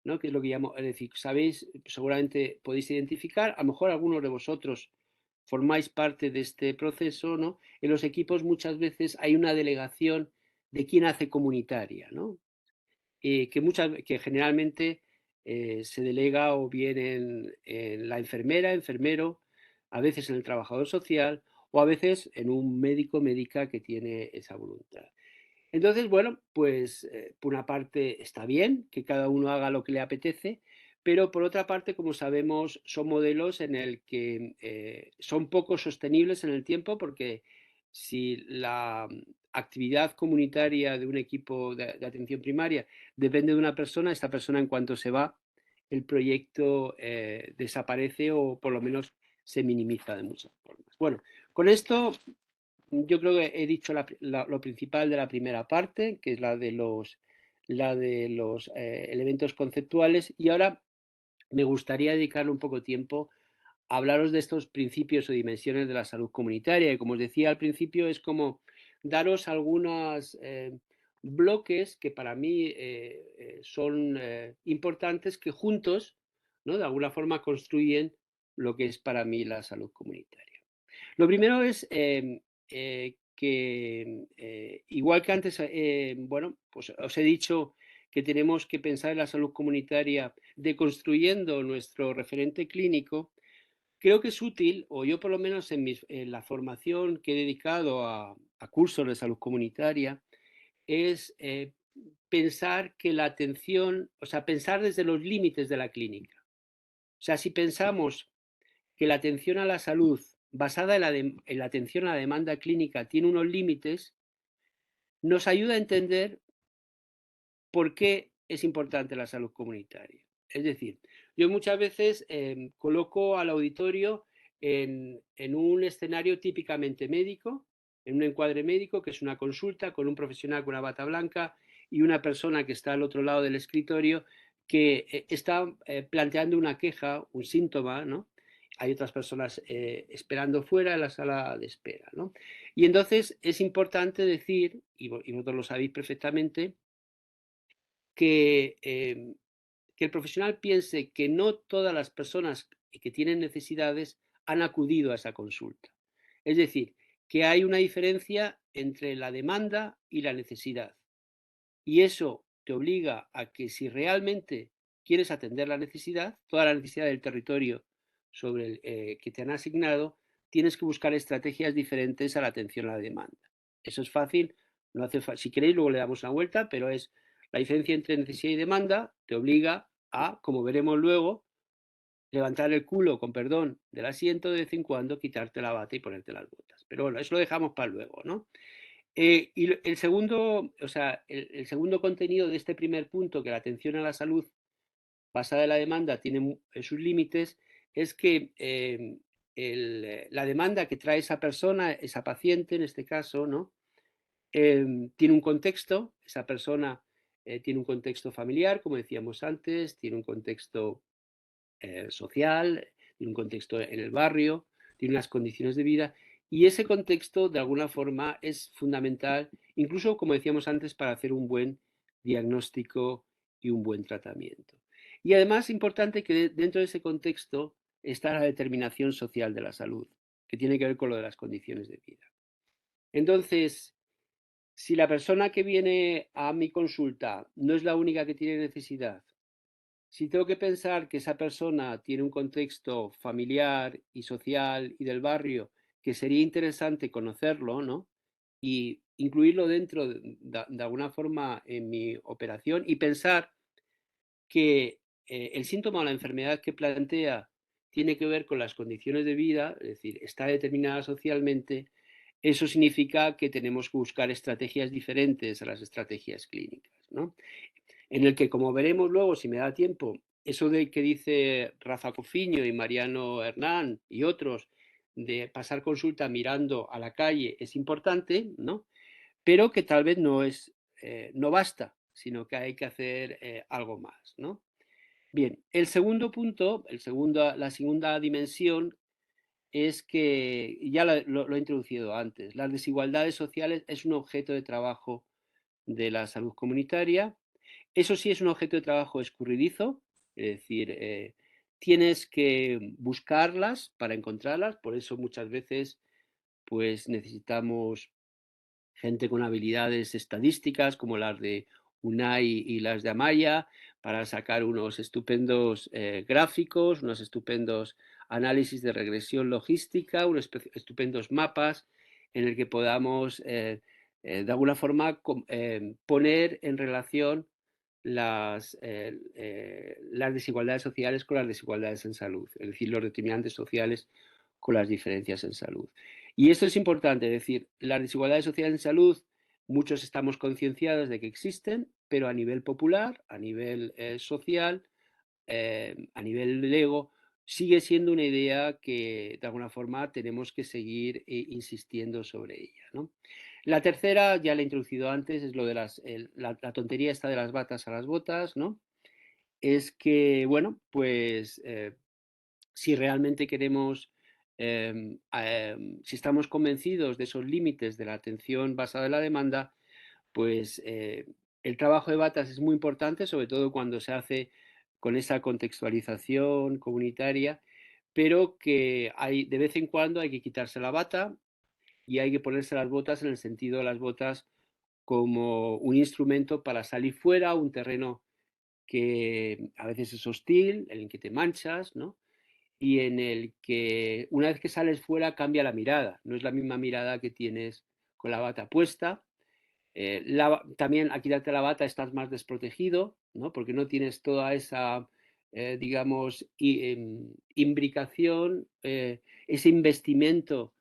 ¿no? Que es lo que llamo, es decir, sabéis, seguramente podéis identificar, a lo mejor algunos de vosotros formáis parte de este proceso, ¿no? En los equipos muchas veces hay una delegación de quién hace comunitaria, ¿no? Que generalmente se delega o bien en la enfermera, enfermero, a veces en el trabajador social o a veces en un médico, médica que tiene esa voluntad. Entonces, bueno, pues por una parte está bien que cada uno haga lo que le apetece, pero por otra parte, como sabemos, son modelos en el que son poco sostenibles en el tiempo, porque si la actividad comunitaria de un equipo de atención primaria depende de una persona, esta persona en cuanto se va, el proyecto desaparece o por lo menos se minimiza de muchas formas. Bueno, con esto yo creo que he dicho lo principal de la primera parte, que es la de los elementos conceptuales, y ahora me gustaría dedicarle un poco de tiempo a hablaros de estos principios o dimensiones de la salud comunitaria. Y como os decía al principio, es como daros algunos bloques que para mí son importantes, que juntos, ¿no? De alguna forma construyen lo que es para mí la salud comunitaria. Lo primero es que, igual que antes, bueno, pues os he dicho que tenemos que pensar en la salud comunitaria deconstruyendo nuestro referente clínico. Creo que es útil, o yo por lo menos en la formación que he dedicado a cursos de salud comunitaria, es pensar que la atención, o sea, pensar desde los límites de la clínica. O sea, si pensamos que la atención a la salud basada en la atención a la demanda clínica tiene unos límites, nos ayuda a entender por qué es importante la salud comunitaria. Es decir, yo muchas veces coloco al auditorio en un escenario típicamente médico, en un encuadre médico, que es una consulta con un profesional con una bata blanca y una persona que está al otro lado del escritorio que está planteando una queja, un síntoma, ¿no? Hay otras personas esperando fuera en la sala de espera, ¿no? Y entonces es importante decir, y vosotros lo sabéis perfectamente, que, que el profesional piense que no todas las personas que tienen necesidades han acudido a esa consulta. Es decir, que hay una diferencia entre la demanda y la necesidad. Y eso te obliga a que si realmente quieres atender la necesidad, toda la necesidad del territorio sobre el que te han asignado, tienes que buscar estrategias diferentes a la atención a la demanda. Eso es fácil, no hace si queréis luego le damos una vuelta, pero es la diferencia entre necesidad y demanda te obliga a, como veremos luego, levantar el culo, con perdón, del asiento de vez en cuando, quitarte la bata y ponerte las botas. Pero bueno, eso lo dejamos para luego, ¿no? Y el segundo, o sea, el segundo contenido de este primer punto, que la atención a la salud basada en la demanda tiene sus límites, es que la demanda que trae esa persona, esa paciente en este caso, ¿no? Tiene un contexto, esa persona tiene un contexto familiar, como decíamos antes, tiene un contexto social, tiene un contexto en el barrio, tiene unas condiciones de vida y ese contexto de alguna forma es fundamental, incluso como decíamos antes, para hacer un buen diagnóstico y un buen tratamiento. Y además es importante que dentro de ese contexto está la determinación social de la salud, que tiene que ver con lo de las condiciones de vida. Entonces, si la persona que viene a mi consulta no es la única que tiene necesidad Si tengo que pensar que esa persona tiene un contexto familiar y social y del barrio que sería interesante conocerlo, ¿no? Y incluirlo dentro de alguna forma en mi operación y pensar que el síntoma o la enfermedad que plantea tiene que ver con las condiciones de vida, es decir, está determinada socialmente, eso significa que tenemos que buscar estrategias diferentes a las estrategias clínicas, ¿no? En el que, como veremos luego, si me da tiempo, eso de que dice Rafa Cofiño y Mariano Hernán y otros, de pasar consulta mirando a la calle es importante, ¿no? Pero que tal vez no basta, sino que hay que hacer algo más, ¿no? Bien, el segundo punto, la segunda dimensión es que, ya lo he introducido antes, las desigualdades sociales es un objeto de trabajo de la salud comunitaria. Eso sí es un objeto de trabajo escurridizo, es decir, tienes que buscarlas para encontrarlas, por eso muchas veces pues necesitamos gente con habilidades estadísticas como las de Unai y las de Amaya para sacar unos estupendos gráficos, unos estupendos análisis de regresión logística, unos estupendos mapas en el que podamos de alguna forma poner en relación las desigualdades sociales con las desigualdades en salud, es decir, los determinantes sociales con las diferencias en salud. Y esto es importante, es decir, las desigualdades sociales en salud, muchos estamos concienciados de que existen, pero a nivel popular, a nivel social, a nivel ego, sigue siendo una idea que de alguna forma tenemos que seguir insistiendo sobre ella, ¿no? La tercera, ya la he introducido antes, es lo de la tontería esta de las batas a las botas, ¿no? Es que, bueno, pues si realmente queremos, si estamos convencidos de esos límites de la atención basada en la demanda, pues el trabajo de batas es muy importante, sobre todo cuando se hace con esa contextualización comunitaria, pero que de vez en cuando hay que quitarse la bata y hay que ponerse las botas en el sentido de las botas como un instrumento para salir fuera a un terreno que a veces es hostil, en el que te manchas, ¿no? Y en el que una vez que sales fuera cambia la mirada, no es la misma mirada que tienes con la bata puesta. También al quitarte la bata estás más desprotegido, ¿no? Porque no tienes toda esa, digamos, imbricación, ese investimento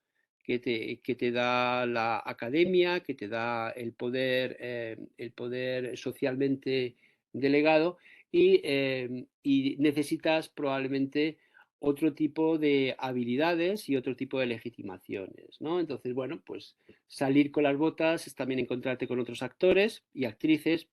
que te da la academia, que te da el poder socialmente delegado y necesitas probablemente otro tipo de habilidades y otro tipo de legitimaciones, ¿no? Entonces, bueno, pues salir con las botas es también encontrarte con otros actores y actrices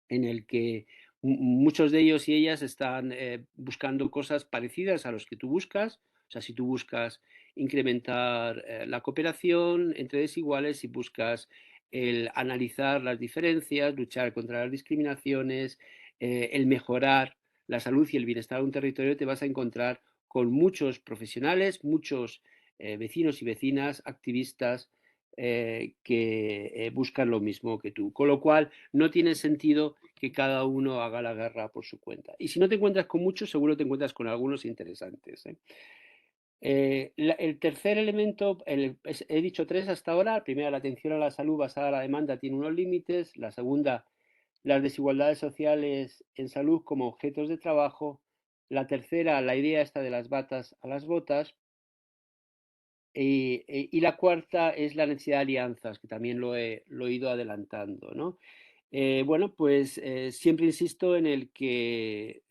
en el que muchos de ellos y ellas están buscando cosas parecidas a los que tú buscas. O sea, si tú buscas incrementar la cooperación entre desiguales, si buscas el analizar las diferencias, luchar contra las discriminaciones, el mejorar la salud y el bienestar de un territorio, te vas a encontrar con muchos profesionales, muchos vecinos y vecinas, activistas que buscan lo mismo que tú. Con lo cual, no tiene sentido que cada uno haga la guerra por su cuenta. Y si no te encuentras con muchos, seguro te encuentras con algunos interesantes, ¿eh? El tercer elemento, he dicho tres hasta ahora. La primera, la atención a la salud basada en la demanda tiene unos límites. La segunda, las desigualdades sociales en salud como objetos de trabajo. La tercera, la idea esta de las batas a las botas. Y la cuarta es la necesidad de alianzas, que también lo he ido adelantando, ¿no? Bueno, pues siempre insisto en el que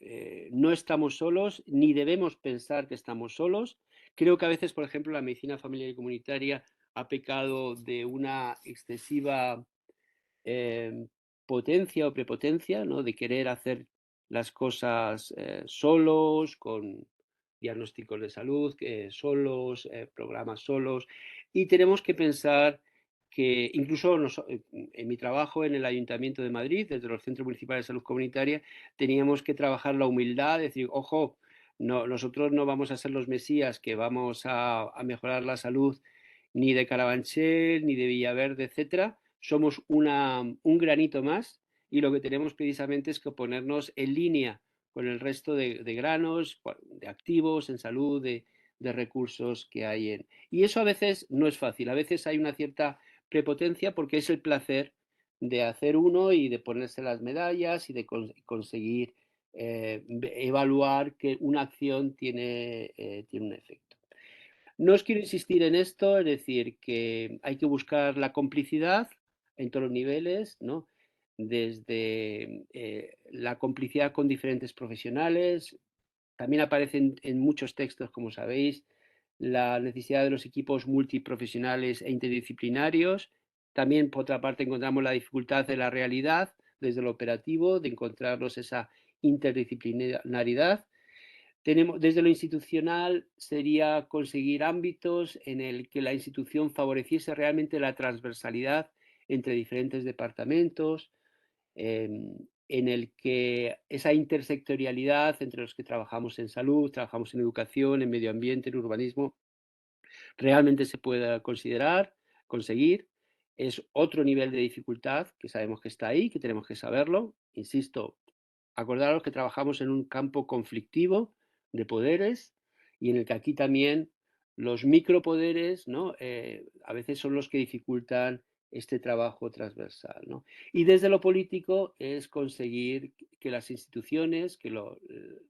no estamos solos, ni debemos pensar que estamos solos. Creo que a veces, por ejemplo, la medicina familiar y comunitaria ha pecado de una excesiva eh, potencia o prepotencia, ¿no? De querer hacer las cosas solos, con diagnósticos de salud solos, programas solos, y tenemos que pensar que incluso en mi trabajo en el Ayuntamiento de Madrid, desde los Centros Municipales de Salud Comunitaria, teníamos que trabajar la humildad, decir, ojo, no, nosotros no vamos a ser los mesías que vamos a mejorar la salud ni de Carabanchel, ni de Villaverde, etcétera. Somos un granito más y lo que tenemos precisamente es que ponernos en línea con el resto de granos, de activos, en salud, de recursos que hay en. Y eso a veces no es fácil, a veces hay una cierta prepotencia porque es el placer de hacer uno y de ponerse las medallas y de conseguir evaluar que una acción tiene un efecto. No os quiero insistir en esto, es decir, que hay que buscar la complicidad en todos los niveles, ¿no? Desde la complicidad con diferentes profesionales, también aparece en muchos textos, como sabéis, la necesidad de los equipos multiprofesionales e interdisciplinarios. También, por otra parte, encontramos la dificultad de la realidad, desde lo operativo, de encontrarnos esa interdisciplinaridad. Tenemos, desde lo institucional sería conseguir ámbitos en el que la institución favoreciese realmente la transversalidad entre diferentes departamentos, en el que esa intersectorialidad entre los que trabajamos en salud, trabajamos en educación, en medio ambiente, en urbanismo, realmente se pueda considerar, conseguir. Es otro nivel de dificultad que sabemos que está ahí, que tenemos que saberlo. Insisto, acordaros que trabajamos en un campo conflictivo de poderes y en el que aquí también los micropoderes, ¿no? A veces son los que dificultan este trabajo transversal, ¿no? Y desde lo político es conseguir que las instituciones,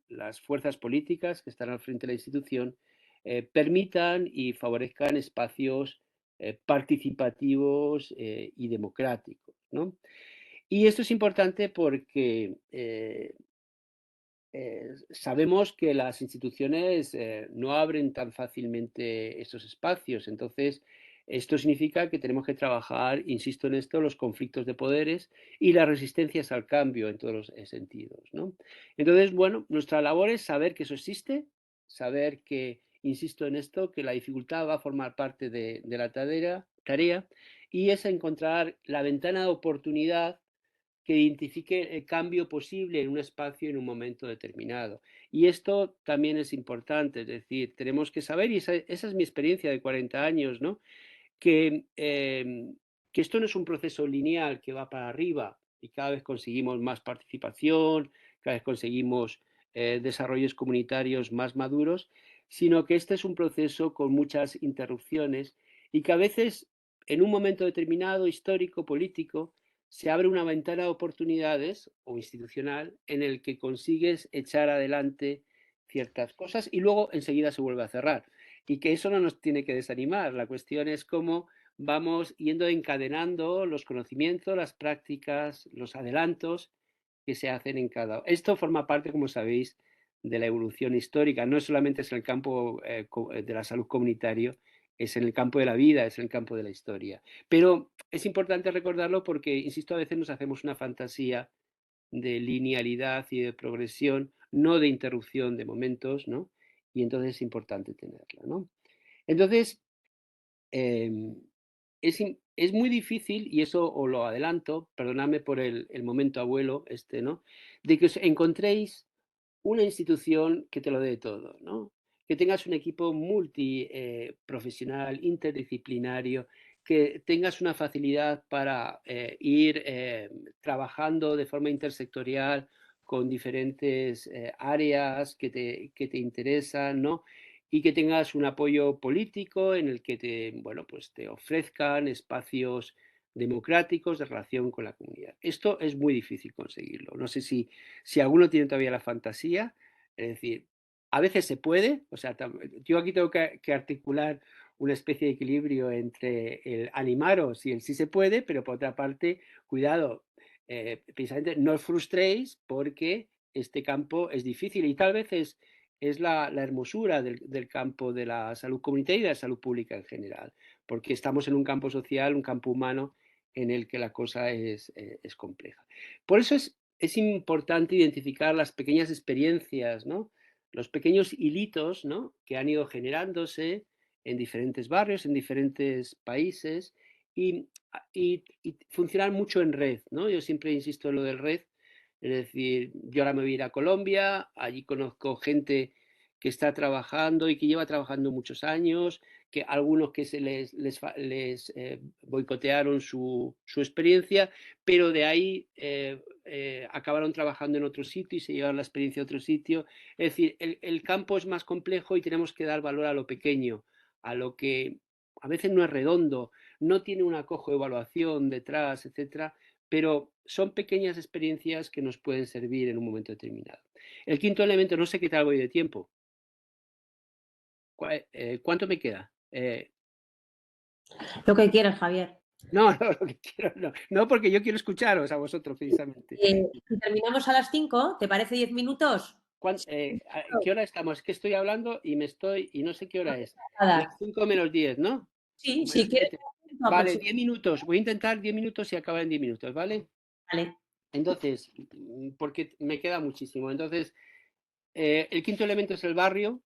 las fuerzas políticas que están al frente de la institución permitan y favorezcan espacios participativos y democráticos, ¿no? Y esto es importante porque sabemos que las instituciones no abren tan fácilmente estos espacios. Entonces, esto significa que tenemos que trabajar, insisto en esto, los conflictos de poderes y las resistencias al cambio en todos los sentidos, ¿no? Entonces, bueno, nuestra labor es saber que eso existe, saber que, insisto en esto, que la dificultad va a formar parte de la tarea y es encontrar la ventana de oportunidad que identifique el cambio posible en un espacio en un momento determinado. Y esto también es importante, es decir, tenemos que saber, y esa es mi experiencia de 40 años, ¿no? Que esto no es un proceso lineal que va para arriba y cada vez conseguimos más participación, cada vez conseguimos desarrollos comunitarios más maduros, sino que este es un proceso con muchas interrupciones y que a veces en un momento determinado, histórico, político, se abre una ventana de oportunidades o institucional en el que consigues echar adelante ciertas cosas y luego enseguida se vuelve a cerrar. Y que eso no nos tiene que desanimar. La cuestión es cómo vamos yendo encadenando los conocimientos, las prácticas, los adelantos que se hacen en cada. Esto forma parte, como sabéis, de la evolución histórica. No solamente es en el campo de la salud comunitario, es en el campo de la vida, es en el campo de la historia. Pero es importante recordarlo porque, insisto, a veces nos hacemos una fantasía de linealidad y de progresión, no de interrupción de momentos, ¿no? Y entonces es importante tenerla, ¿no? Entonces, eh, es muy difícil, y eso os lo adelanto, perdonadme por el momento abuelo, ¿no? De que os encontréis una institución que te lo dé todo, ¿no? Que tengas un equipo multiprofesional, interdisciplinario, que tengas una facilidad para ir trabajando de forma intersectorial con diferentes áreas que te interesan, ¿no? Y que tengas un apoyo político en el que bueno, pues te ofrezcan espacios democráticos de relación con la comunidad. Esto es muy difícil conseguirlo. No sé si alguno tiene todavía la fantasía, es decir, a veces se puede, o sea, yo aquí tengo que articular una especie de equilibrio entre el animaros y el sí se puede, pero por otra parte, cuidado, precisamente no os frustréis porque este campo es difícil y tal vez es la hermosura del campo de la salud comunitaria y de la salud pública en general, porque estamos en un campo social, un campo humano en el que la cosa es compleja. Por eso es importante identificar las pequeñas experiencias, ¿no? Los pequeños hilitos, ¿no? Que han ido generándose en diferentes barrios, en diferentes países y funcionar mucho en red, ¿no? Yo siempre insisto en lo del red, es decir, yo ahora me voy a ir a Colombia, allí conozco gente que está trabajando y que lleva trabajando muchos años, que algunos que se les boicotearon su experiencia, pero de ahí acabaron trabajando en otro sitio y se llevaron la experiencia a otro sitio. Es decir, el campo es más complejo y tenemos que dar valor a lo pequeño, a lo que a veces no es redondo, no tiene una cojoevaluación detrás, etcétera, pero son pequeñas experiencias que nos pueden servir en un momento determinado. El quinto elemento, no sé qué tal voy de tiempo. ¿Cuánto me queda? Lo que quieras, Javier. No, no, lo que quiero, no, no, porque yo quiero escucharos a vosotros precisamente. Si terminamos a las 5, ¿te parece 10 minutos? ¿Qué hora estamos? Es que estoy hablando y y no sé qué hora es. Las Nada. 5 menos 10, ¿no? Sí, si Menos quieres. 7. Vale, 10 minutos. Voy a intentar 10 minutos y acabar en 10 minutos, ¿vale? Vale. Entonces, porque me queda muchísimo. Entonces, el quinto elemento es el barrio,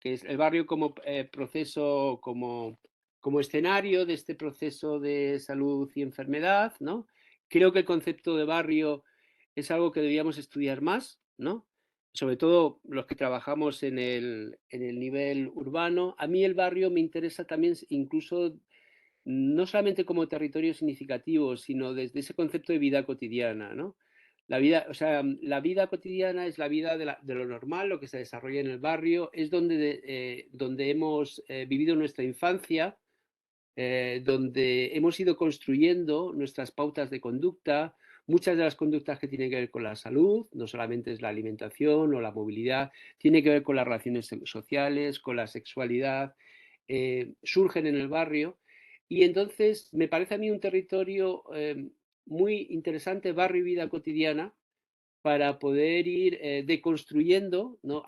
que es el barrio como proceso, como escenario de este proceso de salud y enfermedad, ¿no? Creo que el concepto de barrio es algo que deberíamos estudiar más, ¿no? Sobre todo los que trabajamos en el nivel urbano. A mí el barrio me interesa también incluso no solamente como territorio significativo, sino desde ese concepto de vida cotidiana, ¿no? La vida, o sea, la vida cotidiana es la vida de lo normal, lo que se desarrolla en el barrio, es donde hemos vivido nuestra infancia, donde hemos ido construyendo nuestras pautas de conducta, muchas de las conductas que tienen que ver con la salud, no solamente es la alimentación o la movilidad, tiene que ver con las relaciones sociales, con la sexualidad, surgen en el barrio. Y entonces me parece a mí un territorio muy interesante, barrio y vida cotidiana, para poder ir deconstruyendo, ¿no?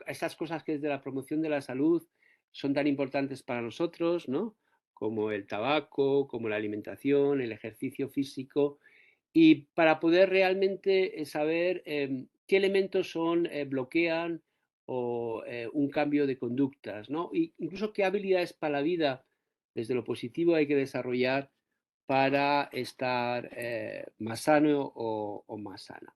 Esas cosas que desde la promoción de la salud son tan importantes para nosotros, ¿no? Como el tabaco, como la alimentación, el ejercicio físico, y para poder realmente saber qué elementos bloquean o un cambio de conductas, ¿no? Y incluso qué habilidades para la vida desde lo positivo hay que desarrollar para estar más sano o más sana.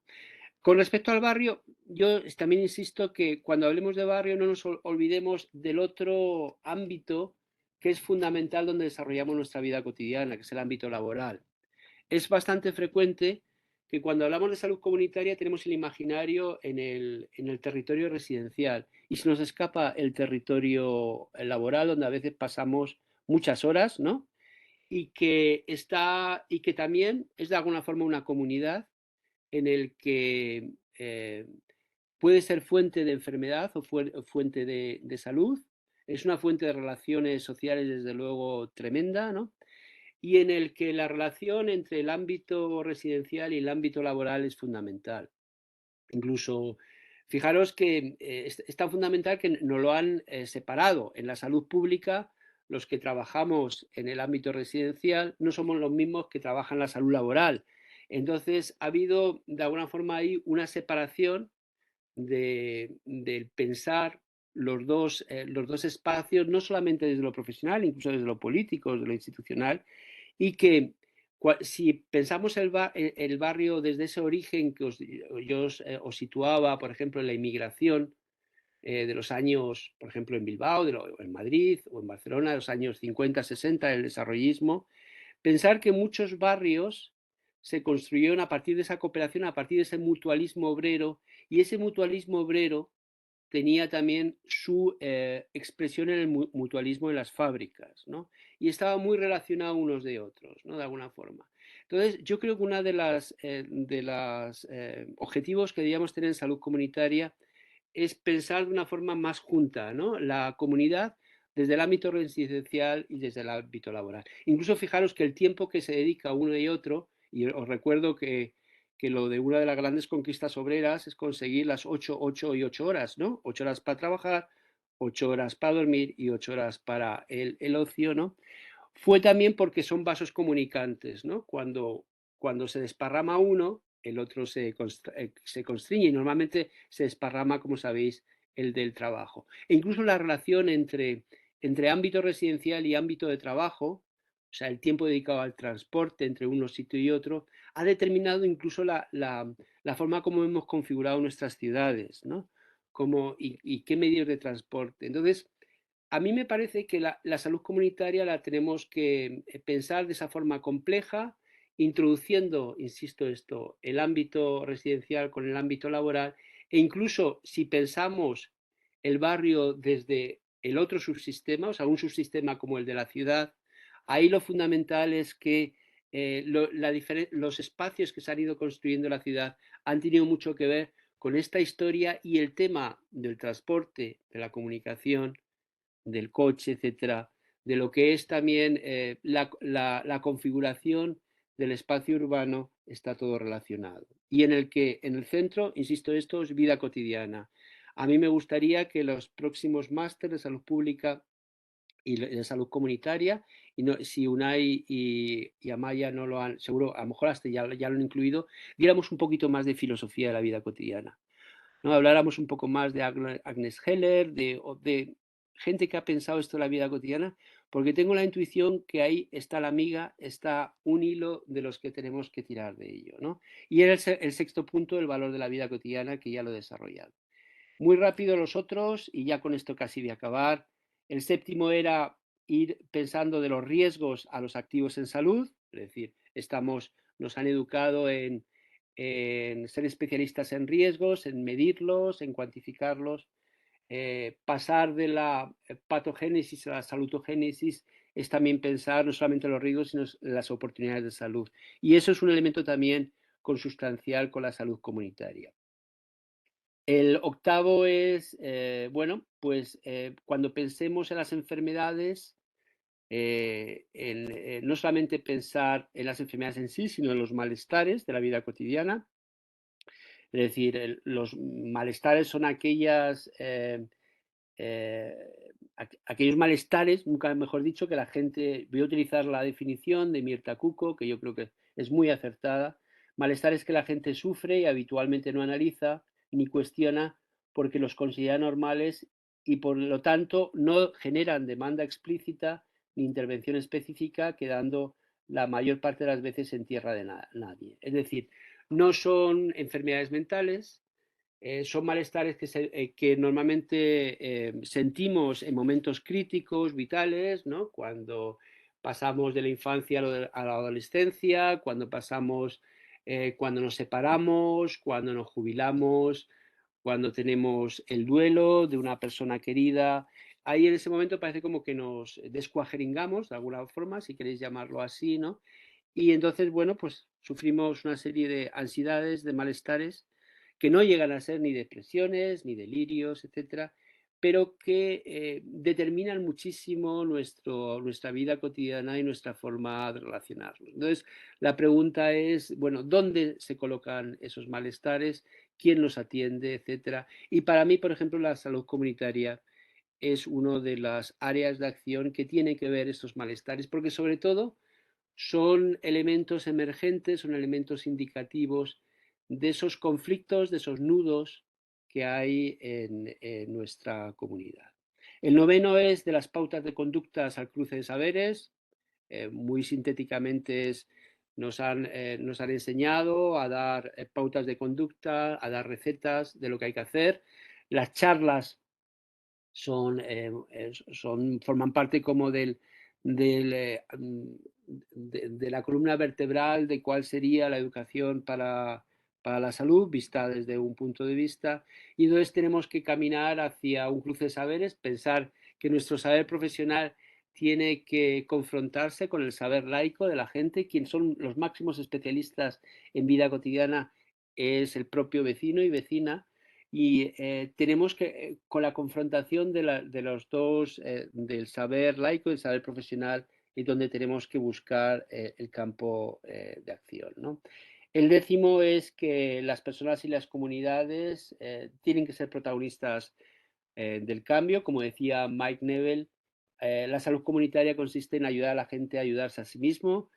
Con respecto al barrio, yo también insisto que cuando hablemos de barrio no nos olvidemos del otro ámbito que es fundamental donde desarrollamos nuestra vida cotidiana, que es el ámbito laboral. Es bastante frecuente que cuando hablamos de salud comunitaria tenemos el imaginario en el territorio residencial y se nos escapa el territorio laboral donde a veces pasamos muchas horas, ¿no? Y que también es de alguna forma una comunidad en el que puede ser fuente de enfermedad o fuente de salud. Es una fuente de relaciones sociales, desde luego, tremenda, ¿no? Y en el que la relación entre el ámbito residencial y el ámbito laboral es fundamental. Incluso, fijaros que es tan fundamental que nos lo han separado. En la salud pública, los que trabajamos en el ámbito residencial no somos los mismos que trabajan en la salud laboral. Entonces, ha habido de alguna forma ahí una separación del pensar los dos espacios, no solamente desde lo profesional, incluso desde lo político, desde lo institucional, y que si pensamos el barrio desde ese origen que yo os situaba, por ejemplo, en la inmigración de los años, por ejemplo, en Bilbao, en Madrid o en Barcelona, de los años 50, 60, el desarrollismo, pensar que muchos barrios se construyeron a partir de esa cooperación, a partir de ese mutualismo obrero, y ese mutualismo obrero tenía también su expresión en el mutualismo en las fábricas, ¿no? Y estaba muy relacionado unos de otros, ¿no? De alguna forma. Entonces, yo creo que una de las objetivos que deberíamos tener en salud comunitaria es pensar de una forma más junta, ¿no? La comunidad desde el ámbito residencial y desde el ámbito laboral. Incluso fijaros que el tiempo que se dedica a uno y otro, y os recuerdo que lo de una de las grandes conquistas obreras es conseguir las 8, 8 y 8 horas, ¿no? 8 horas para trabajar, 8 horas para dormir y 8 horas para el ocio, ¿no? Fue también porque son vasos comunicantes, ¿no? Cuando se desparrama uno, el otro se constriñe y normalmente se desparrama, como sabéis, el del trabajo. E incluso la relación entre ámbito residencial y ámbito de trabajo, o sea, el tiempo dedicado al transporte entre uno sitio y otro, ha determinado incluso la forma como hemos configurado nuestras ciudades, ¿no? y qué medios de transporte. Entonces, a mí me parece que la salud comunitaria la tenemos que pensar de esa forma compleja, introduciendo, insisto esto, el ámbito residencial con el ámbito laboral, e incluso si pensamos el barrio desde el otro subsistema, o sea, un subsistema como el de la ciudad, ahí lo fundamental es que los espacios que se han ido construyendo en la ciudad han tenido mucho que ver con esta historia y el tema del transporte, de la comunicación, del coche, etcétera, de lo que es también la configuración del espacio urbano, está todo relacionado. Y en el que en el centro, insisto, esto es vida cotidiana. A mí me gustaría que los próximos másteres de salud pública y de salud comunitaria, y no, si UNAI y Amaya no lo han, seguro, a lo mejor hasta ya lo han incluido, diéramos un poquito más de filosofía de la vida cotidiana, ¿no? Habláramos un poco más de Agnes Heller, de gente que ha pensado esto en la vida cotidiana, porque tengo la intuición que ahí está la miga, está un hilo de los que tenemos que tirar de ello, ¿no? Y era el sexto punto, el valor de la vida cotidiana, que ya lo he desarrollado. Muy rápido los otros, y ya con esto casi voy a acabar. El séptimo era ir pensando de los riesgos a los activos en salud, es decir, nos han educado en ser especialistas en riesgos, en medirlos, en cuantificarlos. Pasar de la patogénesis a la salutogénesis es también pensar no solamente en los riesgos, sino en las oportunidades de salud. Y eso es un elemento también consustancial con la salud comunitaria. El octavo es, bueno, pues cuando pensemos en las enfermedades, no solamente pensar en las enfermedades en sí, sino en los malestares de la vida cotidiana. Es decir, los malestares son aquellos malestares, nunca mejor dicho, que la gente, voy a utilizar la definición de Mirta Kuko, que yo creo que es muy acertada, malestares que la gente sufre y habitualmente no analiza ni cuestiona porque los considera normales y por lo tanto no generan demanda explícita ni intervención específica, quedando la mayor parte de las veces en tierra de nadie. Es decir, no son enfermedades mentales, son malestares que normalmente sentimos en momentos críticos, vitales, ¿no? Cuando pasamos de la infancia a la adolescencia, cuando nos separamos, cuando nos jubilamos, cuando tenemos el duelo de una persona querida. Ahí en ese momento parece como que nos descuajeringamos de alguna forma, si queréis llamarlo así, ¿no? Y entonces, bueno, pues sufrimos una serie de ansiedades, de malestares, que no llegan a ser ni depresiones, ni delirios, etcétera, pero que determinan muchísimo nuestra vida cotidiana y nuestra forma de relacionarnos. Entonces, la pregunta es, bueno, ¿dónde se colocan esos malestares? ¿Quién los atiende? Etcétera. Y para mí, por ejemplo, la salud comunitaria es una de las áreas de acción que tiene que ver estos malestares, porque sobre todo son elementos emergentes, son elementos indicativos de esos conflictos, de esos nudos que hay en nuestra comunidad. El noveno es de las pautas de conductas al cruce de saberes. Muy sintéticamente nos han enseñado a dar pautas de conducta, a dar recetas de lo que hay que hacer. Las charlas forman parte como de la columna vertebral de cuál sería la educación para la salud, vista desde un punto de vista. Y entonces tenemos que caminar hacia un cruce de saberes, pensar que nuestro saber profesional tiene que confrontarse con el saber laico de la gente. Quien son los máximos especialistas en vida cotidiana es el propio vecino y vecina. Y tenemos que, con la confrontación de los dos, del saber laico y el saber profesional, es donde tenemos que buscar el campo de acción, ¿no? El décimo es que las personas y las comunidades tienen que ser protagonistas del cambio. Como decía Mike Neville, la salud comunitaria consiste en ayudar a la gente a ayudarse a sí mismo.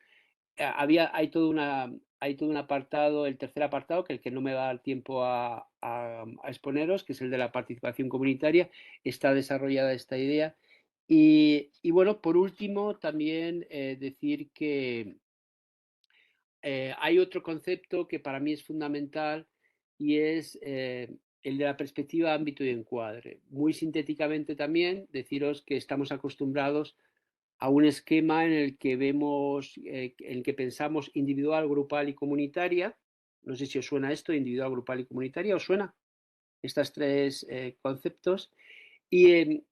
Hay todo un apartado, el tercer apartado, que el que no me va a dar tiempo a exponeros, que es el de la participación comunitaria. Está desarrollada esta idea. Y bueno, por último, también decir que hay otro concepto que para mí es fundamental y es el de la perspectiva, ámbito y encuadre. Muy sintéticamente también deciros que estamos acostumbrados a un esquema en el que vemos, en el que pensamos individual, grupal y comunitaria. No sé si os suena esto, individual, grupal y comunitaria, ¿os suena? Estos tres conceptos. Y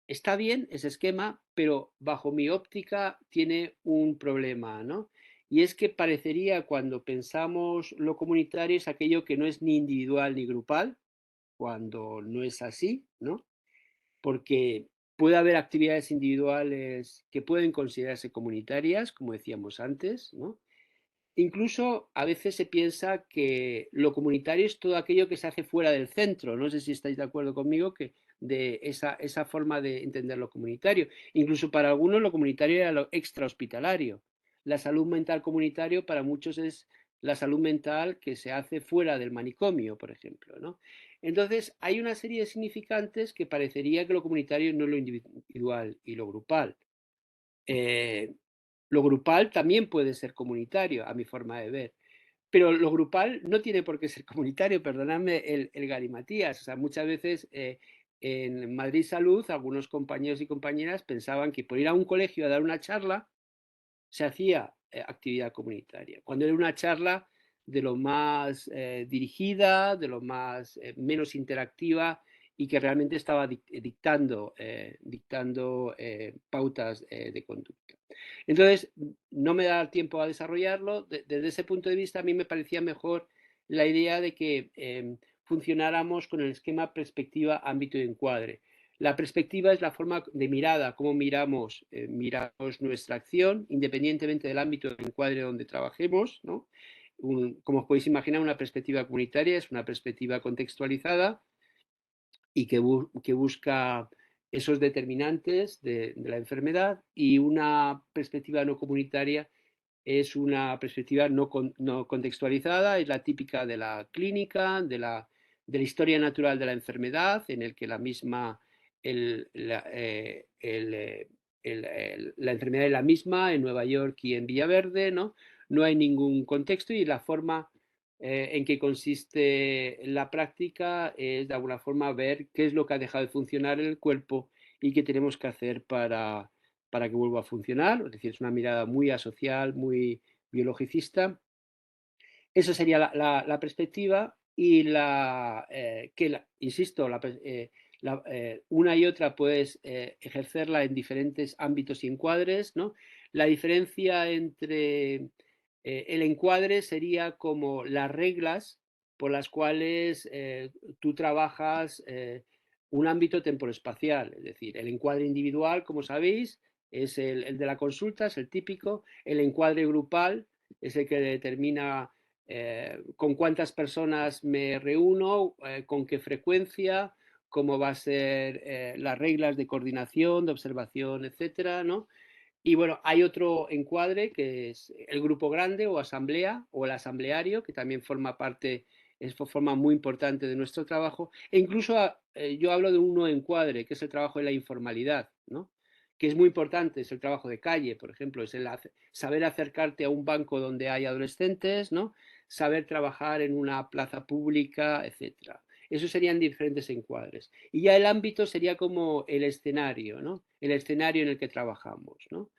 está bien ese esquema, pero bajo mi óptica tiene un problema, ¿no? Y es que parecería, cuando pensamos lo comunitario, es aquello que no es ni individual ni grupal, cuando no es así, ¿no? Porque puede haber actividades individuales que pueden considerarse comunitarias, como decíamos antes, ¿no? Incluso a veces se piensa que lo comunitario es todo aquello que se hace fuera del centro. No sé si estáis de acuerdo conmigo que de esa forma de entender lo comunitario. Incluso para algunos lo comunitario era lo extrahospitalario. La salud mental comunitario para muchos es la salud mental que se hace fuera del manicomio, por ejemplo, ¿no? Entonces hay una serie de significantes que parecería que lo comunitario no es lo individual y lo grupal. Lo grupal también puede ser comunitario, a mi forma de ver, pero lo grupal no tiene por qué ser comunitario, perdonadme el galimatías. O sea, muchas veces en Madrid Salud algunos compañeros y compañeras pensaban que por ir a un colegio a dar una charla se hacía actividad comunitaria, cuando era una charla de lo más dirigida, de lo más menos interactiva y que realmente estaba dictando pautas de conducta. Entonces, no me da tiempo a desarrollarlo. Desde ese punto de vista, a mí me parecía mejor la idea de que funcionáramos con el esquema perspectiva, ámbito y encuadre. La perspectiva es la forma de mirada, cómo miramos nuestra acción, independientemente del ámbito del encuadre donde trabajemos, ¿no? Como os podéis imaginar, una perspectiva comunitaria es una perspectiva contextualizada y que busca esos determinantes de la enfermedad, y una perspectiva no comunitaria es una perspectiva no contextualizada, es la típica de la clínica, de la historia natural de la enfermedad, en el que la misma, la enfermedad es la misma en Nueva York y en Villaverde, ¿no? No hay ningún contexto, y la forma en que consiste la práctica es de alguna forma ver qué es lo que ha dejado de funcionar en el cuerpo y qué tenemos que hacer para que vuelva a funcionar. Es decir, es una mirada muy asocial, muy biologicista. Eso sería la perspectiva, y insisto, una y otra puedes ejercerla en diferentes ámbitos y encuadres, ¿no? La diferencia entre el encuadre sería como las reglas por las cuales tú trabajas un ámbito temporoespacial. Es decir, el encuadre individual, como sabéis, es el de la consulta, es el típico. El encuadre grupal es el que determina con cuántas personas me reúno, con qué frecuencia, cómo va a ser las reglas de coordinación, de observación, etcétera, ¿no? Y bueno, hay otro encuadre que es el grupo grande o asamblea, o el asambleario, que también forma muy importante de nuestro trabajo. E incluso yo hablo de un nuevo encuadre, que es el trabajo de la informalidad, ¿no? Que es muy importante, es el trabajo de calle, por ejemplo, es saber acercarte a un banco donde hay adolescentes, ¿no? Saber trabajar en una plaza pública, etcétera. Esos serían diferentes encuadres. Y ya el ámbito sería como el escenario, ¿no? El escenario en el que trabajamos, ¿no?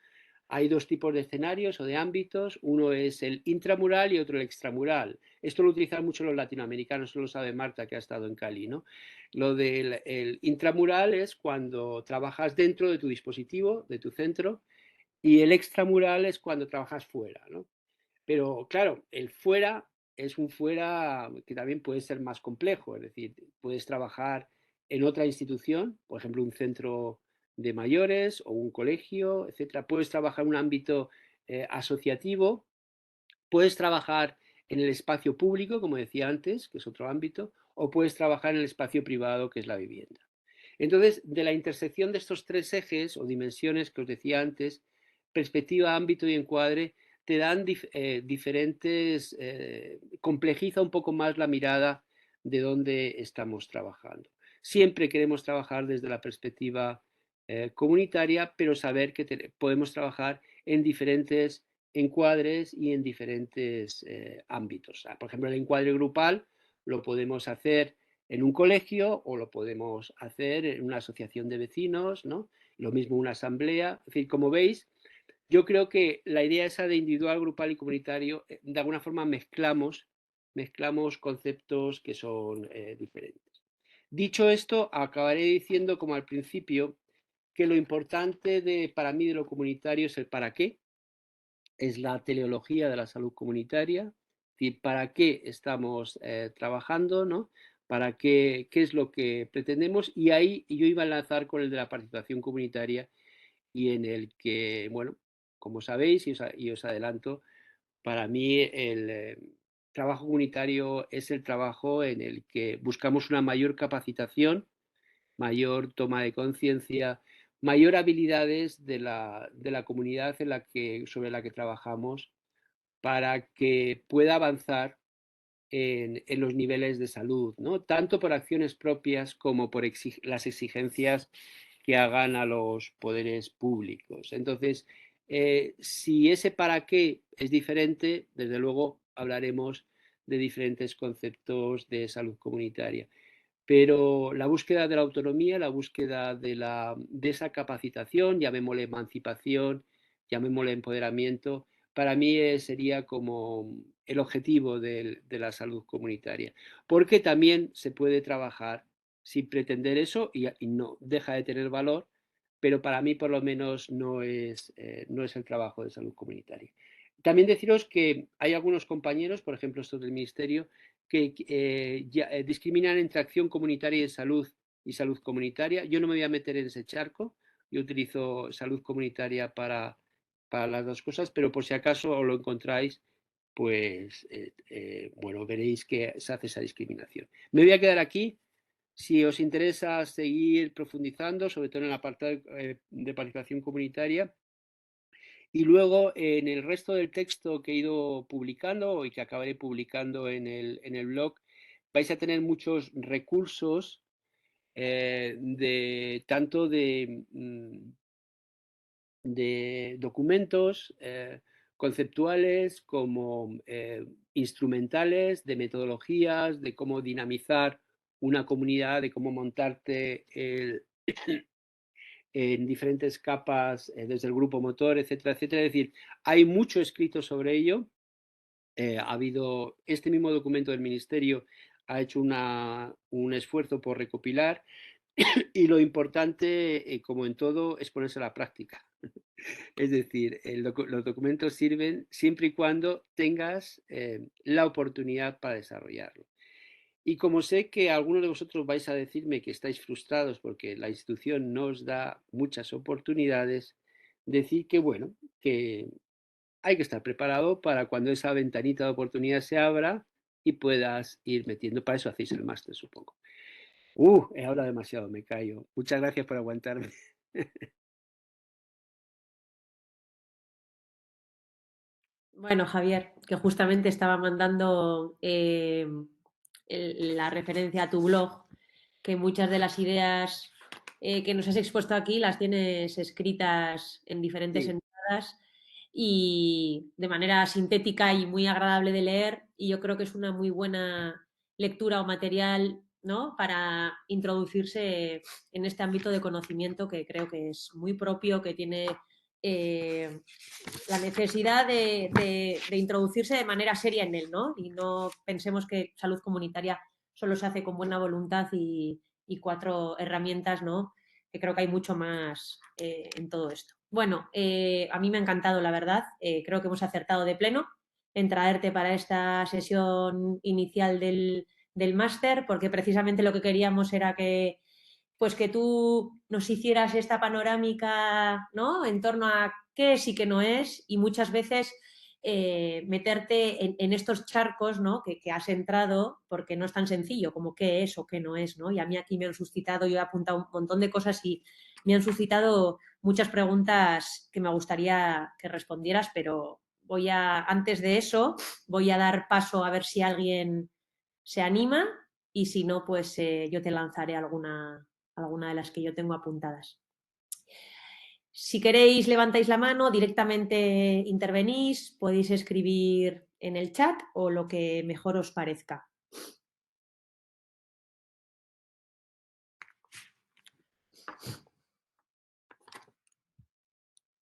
Hay dos tipos de escenarios o de ámbitos. Uno es el intramural y otro el extramural. Esto lo utilizan mucho los latinoamericanos, eso lo sabe Marta, que ha estado en Cali, ¿no? Lo del el intramural es cuando trabajas dentro de tu dispositivo, de tu centro, y el extramural es cuando trabajas fuera, ¿no? Pero claro, el fuera es un fuera que también puede ser más complejo, es decir, puedes trabajar en otra institución, por ejemplo, un centro de mayores o un colegio, etcétera. Puedes trabajar en un ámbito asociativo, puedes trabajar en el espacio público, como decía antes, que es otro ámbito, o puedes trabajar en el espacio privado, que es la vivienda. Entonces, de la intersección de estos tres ejes o dimensiones que os decía antes, perspectiva, ámbito y encuadre, te dan diferentes, complejiza un poco más la mirada de dónde estamos trabajando. Siempre queremos trabajar desde la perspectiva comunitaria, pero saber que podemos trabajar en diferentes encuadres y en diferentes ámbitos. Por ejemplo, el encuadre grupal lo podemos hacer en un colegio o lo podemos hacer en una asociación de vecinos, ¿no? Lo mismo una asamblea. Es decir, como veis, yo creo que la idea esa de individual, grupal y comunitario, de alguna forma mezclamos conceptos que son diferentes. Dicho esto, acabaré diciendo, como al principio, que lo importante para mí de lo comunitario es el para qué, es la teleología de la salud comunitaria, es decir, para qué estamos trabajando, ¿no? Para qué es lo que pretendemos, y ahí yo iba a enlazar con el de la participación comunitaria, y en el que, bueno, como sabéis, y os adelanto, para mí el trabajo comunitario es el trabajo en el que buscamos una mayor capacitación, mayor toma de conciencia, mayor habilidades de la comunidad sobre la que trabajamos para que pueda avanzar en los niveles de salud, ¿no? Tanto por acciones propias como por las exigencias que hagan a los poderes públicos. Entonces, si ese para qué es diferente, desde luego hablaremos de diferentes conceptos de salud comunitaria. Pero la búsqueda de la autonomía, la búsqueda de esa capacitación, llamémosle emancipación, llamémosle empoderamiento, para mí sería como el objetivo de la salud comunitaria. Porque también se puede trabajar sin pretender eso y no deja de tener valor, pero para mí por lo menos no es el trabajo de salud comunitaria. También deciros que hay algunos compañeros, por ejemplo estos del Ministerio, que discriminan entre acción comunitaria y salud comunitaria. Yo no me voy a meter en ese charco, yo utilizo salud comunitaria para las dos cosas, pero por si acaso os lo encontráis, pues bueno, veréis que se hace esa discriminación. Me voy a quedar aquí. Si os interesa seguir profundizando, sobre todo en el apartado de participación comunitaria, y luego en el resto del texto que he ido publicando y que acabaré publicando en el blog, vais a tener muchos recursos tanto de documentos conceptuales como instrumentales, de metodologías, de cómo dinamizar una comunidad, de cómo montarte en diferentes capas, desde el grupo motor, etcétera, etcétera. Es decir, hay mucho escrito sobre ello. Ha habido este mismo documento del Ministerio, ha hecho un esfuerzo por recopilar, y lo importante, como en todo, es ponerse a la práctica. Es decir, los documentos sirven siempre y cuando tengas la oportunidad para desarrollarlo. Y como sé que algunos de vosotros vais a decirme que estáis frustrados porque la institución no os da muchas oportunidades, decir que, bueno, que hay que estar preparado para cuando esa ventanita de oportunidad se abra y puedas ir metiendo. Para eso hacéis el máster, supongo. He hablado demasiado, me callo. Muchas gracias por aguantarme. Bueno, Javier, que justamente estaba mandando la referencia a tu blog, que muchas de las ideas que nos has expuesto aquí las tienes escritas en diferentes Sí. entradas y de manera sintética y muy agradable de leer, y yo creo que es una muy buena lectura o material, ¿no?, para introducirse en este ámbito de conocimiento que creo que es muy propio, que tiene la necesidad de introducirse de manera seria en él, ¿no? Y no pensemos que salud comunitaria solo se hace con buena voluntad y 4 herramientas, ¿no? Que creo que hay mucho más en todo esto. Bueno, a mí me ha encantado, la verdad. Creo que hemos acertado de pleno en traerte para esta sesión inicial del máster, porque precisamente lo que queríamos era que pues que tú nos hicieras esta panorámica, ¿no?, en torno a qué es y qué no es, y muchas veces meterte en estos charcos, ¿no?, que has entrado, porque no es tan sencillo como qué es o qué no es, ¿no? Y a mí aquí me han suscitado, yo he apuntado un montón de cosas y me han suscitado muchas preguntas que me gustaría que respondieras, pero antes de eso, voy a dar paso a ver si alguien se anima, y si no, pues yo te lanzaré alguna de las que yo tengo apuntadas. Si queréis, levantáis la mano, directamente intervenís, podéis escribir en el chat o lo que mejor os parezca.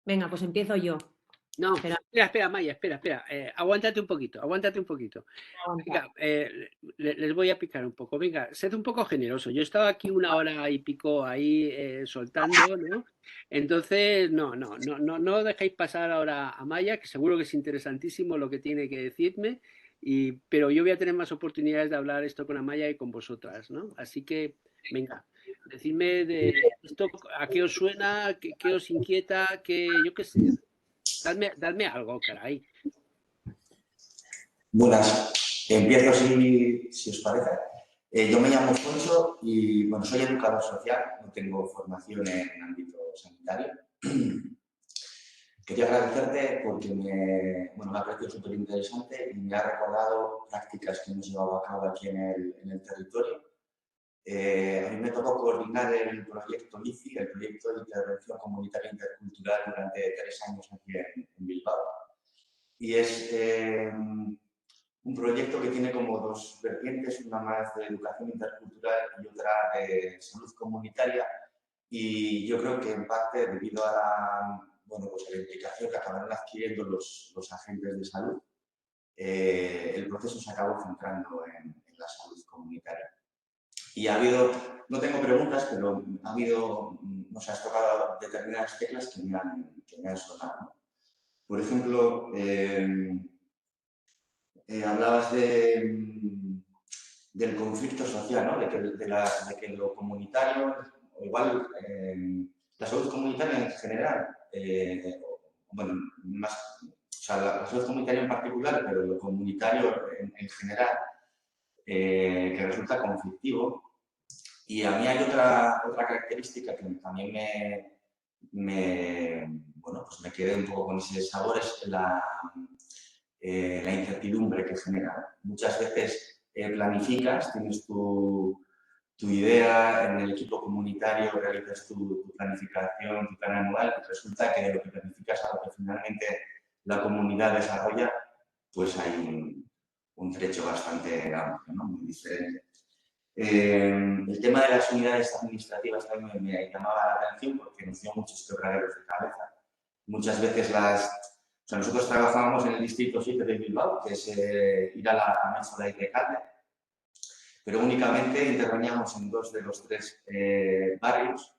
Venga, pues empiezo yo. No, Espera. espera, Maya, espera. Aguántate un poquito. Venga, les voy a picar un poco. Venga, sed un poco generoso. Yo he estado aquí 1 hora y pico ahí soltando, ¿no? Entonces, no dejéis pasar ahora a Maya, que seguro que es interesantísimo lo que tiene que decirme, pero yo voy a tener más oportunidades de hablar esto con Amaya y con vosotras, ¿no? Así que, venga, decidme de esto, a qué os suena, qué os inquieta, yo qué sé. Dadme algo, caray. Buenas, empiezo si os parece. Yo me llamo Fonso y bueno, soy educador social, no tengo formación en ámbito sanitario. Quería agradecerte porque me ha parecido súper interesante y me ha recordado prácticas que hemos llevado a cabo aquí en el territorio. A mí me tocó coordinar el proyecto ICI, el proyecto de intervención comunitaria intercultural, durante 3 años aquí en Bilbao. Y es un proyecto que tiene como 2 vertientes, una más de educación intercultural y otra de salud comunitaria. Y yo creo que en parte debido a la implicación que acabaron adquiriendo los agentes de salud, el proceso se acabó centrando en la salud comunitaria. Y ha habido, no tengo preguntas, pero ha habido, nos has tocado determinadas teclas que me han sonado, ¿no? Por ejemplo, hablabas del conflicto social, ¿no? De que lo comunitario, o igual la salud comunitaria en general, la salud comunitaria en particular, pero lo comunitario en general, que resulta conflictivo. Y a mí hay otra característica que también me quedé un poco con ese sabor, es la incertidumbre que genera. Muchas veces planificas, tienes tu idea, en el equipo comunitario realizas tu planificación, tu plan anual, y resulta que de lo que planificas a lo que finalmente la comunidad desarrolla, pues hay un trecho bastante amplio, ¿no? Muy diferente. El tema de las unidades administrativas también me llamaba la atención porque nos dio muchos quebraderos de cabeza. Muchas veces nosotros trabajábamos en el distrito 7 de Bilbao, que es ir a la Ménsola y Recalde, pero únicamente interveníamos en 2 de los 3 barrios